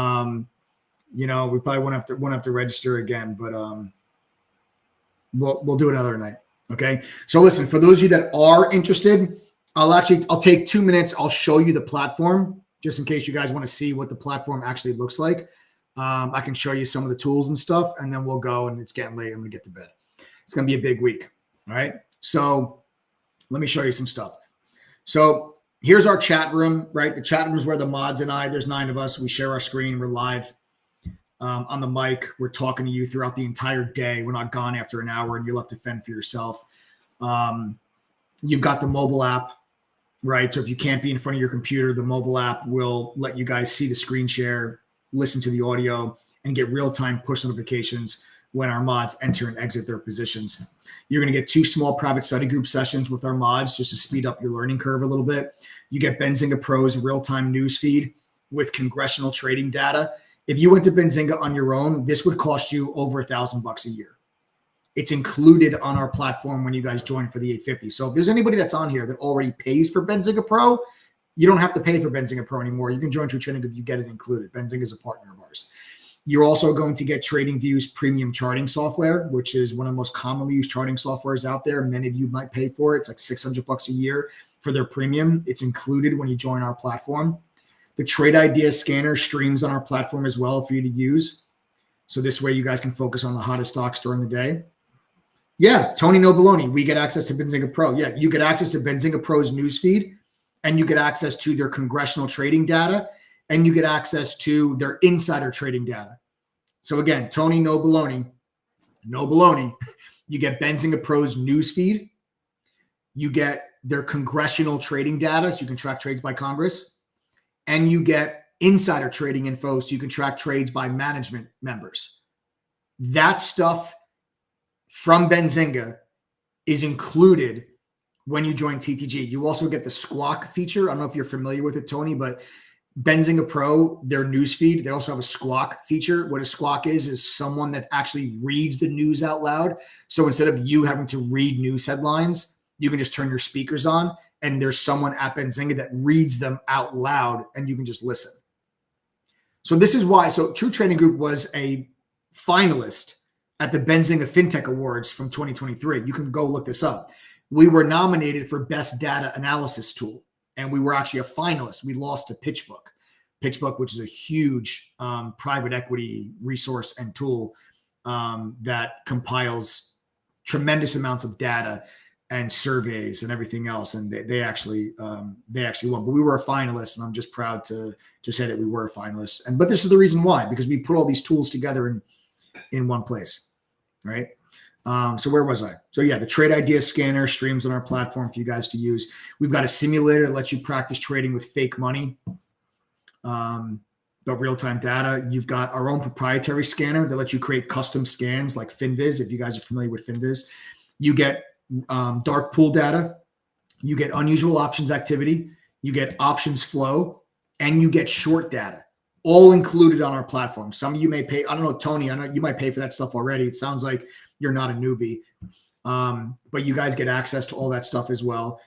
probably won't have to register again, but we'll do it another night. Okay. So listen, for those of you that are interested, I'll take 2 minutes. I'll show you the platform just in case you guys want to see what the platform actually looks like. I can show you some of the tools and stuff, and then we'll go, and it's getting late. I'm going to get to bed. It's going to be a big week. All right. So let me show you some stuff. So here's our chat room, right? The chat room is where the mods and there's 9 of us. We share our screen. We're live on the mic. We're talking to you throughout the entire day. We're not gone after an hour, and you'll have to fend for yourself. You've got the mobile app, right? So if you can't be in front of your computer, the mobile app will let you guys see the screen share, listen to the audio, and get real-time push notifications when our mods enter and exit their positions. You're going to get 2 small private study group sessions with our mods just to speed up your learning curve a little bit. You get Benzinga Pro's real-time news feed with congressional trading data. If you went to Benzinga on your own, this would cost you over $1,000 a year. It's included on our platform when you guys join for the 850. So if there's anybody that's on here that already pays for Benzinga Pro, you don't have to pay for Benzinga Pro anymore. You can join True Trading Group. You get it included. Benzinga is a partner of ours. You're also going to get TradingView's premium charting software, which is one of the most commonly used charting softwares out there. Many of you might pay for it. It's like $600 a year for their premium. It's included when you join our platform. The Trade Idea Scanner streams on our platform as well for you to use. So this way you guys can focus on the hottest stocks during the day. Yeah, Tony No Baloney. We get access to Benzinga Pro. Yeah, you get access to Benzinga Pro's newsfeed, and you get access to their congressional trading data, and you get access to their insider trading data. So again, Tony No Baloney. You get Benzinga Pro's newsfeed. You get their congressional trading data, so you can track trades by Congress. And you get insider trading info, so you can track trades by management members. That stuff from Benzinga is included when you join TTG. You also get the Squawk feature. I don't know if you're familiar with it, Tony, but Benzinga Pro, their newsfeed, they also have a Squawk feature. What a Squawk is someone that actually reads the news out loud. So instead of you having to read news headlines, you can just turn your speakers on, and there's someone at Benzinga that reads them out loud, and you can just listen. So this is why. So True Trading Group was a finalist at the Benzinga FinTech Awards from 2023. You can go look this up. We were nominated for Best Data Analysis Tool, and we were actually a finalist. We lost to PitchBook, which is a huge private equity resource and tool that compiles tremendous amounts of data and surveys and everything else. And they actually won, but we were a finalist, and I'm just proud to say that we were a finalist. But this is the reason why, because we put all these tools together in one place, right? So where was I? So yeah, the trade idea scanner streams on our platform for you guys to use. We've got a simulator that lets you practice trading with fake money, but real-time data. You've got our own proprietary scanner that lets you create custom scans like FinViz. If you guys are familiar with FinViz, you get dark pool data, you get unusual options activity, you get options flow, and you get short data, all included on our platform. Some of you may pay. I don't know, Tony, I know you might pay for that stuff already. It sounds like you're not a newbie, but you guys get access to all that stuff as well.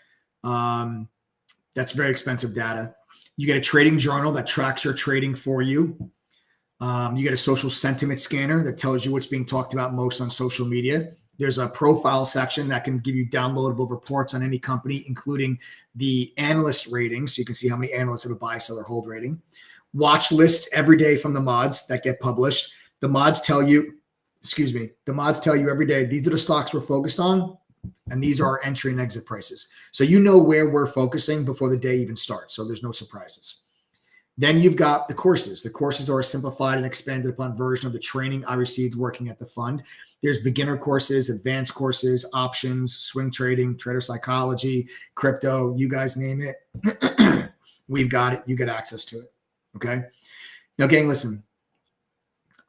That's very expensive data. You get a trading journal that tracks your trading for you. You get a social sentiment scanner that tells you what's being talked about most on social media. There's a profile section that can give you downloadable reports on any company, including the analyst ratings. So you can see how many analysts have a buy, sell, or hold rating. Watch lists every day from the mods that get published. The mods tell you every day, these are the stocks we're focused on, and these are our entry and exit prices. So you know where we're focusing before the day even starts. So there's no surprises. Then you've got the courses. The courses are a simplified and expanded upon version of the training I received working at the fund. There's beginner courses, advanced courses, options, swing trading, trader psychology, crypto, you guys name it. We've got it. You get access to it. Okay. Now, gang, listen,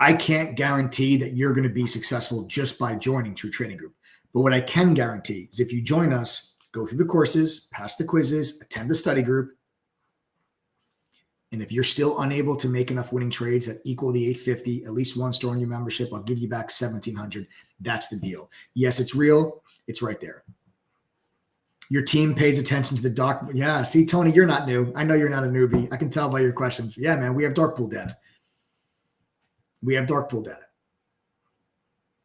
I can't guarantee that you're going to be successful just by joining True Trading Group. But what I can guarantee is if you join us, go through the courses, pass the quizzes, attend the study group, and if you're still unable to make enough winning trades that equal the 850, at least one store in your membership, I'll give you back 1,700. That's the deal. Yes, it's real. It's right there. Your team pays attention to the dark. Yeah, see, Tony, you're not new. I know you're not a newbie. I can tell by your questions. Yeah, man, we have dark pool data.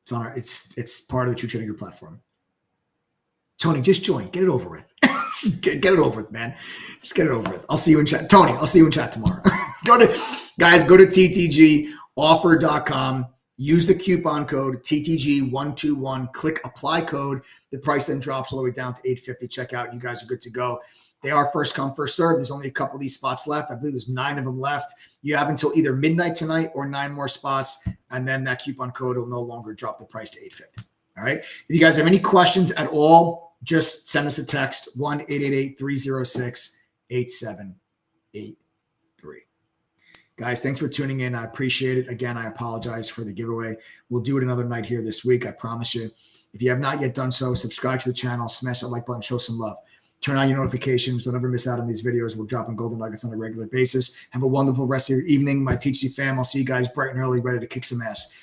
It's on our. It's part of the True Trading Group platform. Tony, just join. Get it over with. Get it over with, man. Just get it over with. I'll see you in chat. Tony, I'll see you in chat tomorrow. Go to ttgoffer.com. Use the coupon code TTG121. Click apply code. The price then drops all the way down to $850. Check out. You guys are good to go. They are first come, first serve. There's only a couple of these spots left. I believe there's 9 of them left. You have until either midnight tonight or 9 more spots, and then that coupon code will no longer drop the price to $850. All right. If you guys have any questions at all, just send us a text, 1-888-306-8783. Guys, thanks for tuning in. I appreciate it. Again, I apologize for the giveaway. We'll do it another night here this week. I promise you. If you have not yet done so, subscribe to the channel, smash that like button, show some love. Turn on your notifications. Don't ever miss out on these videos. We're dropping golden nuggets on a regular basis. Have a wonderful rest of your evening. My TTG fam, I'll see you guys bright and early, ready to kick some ass.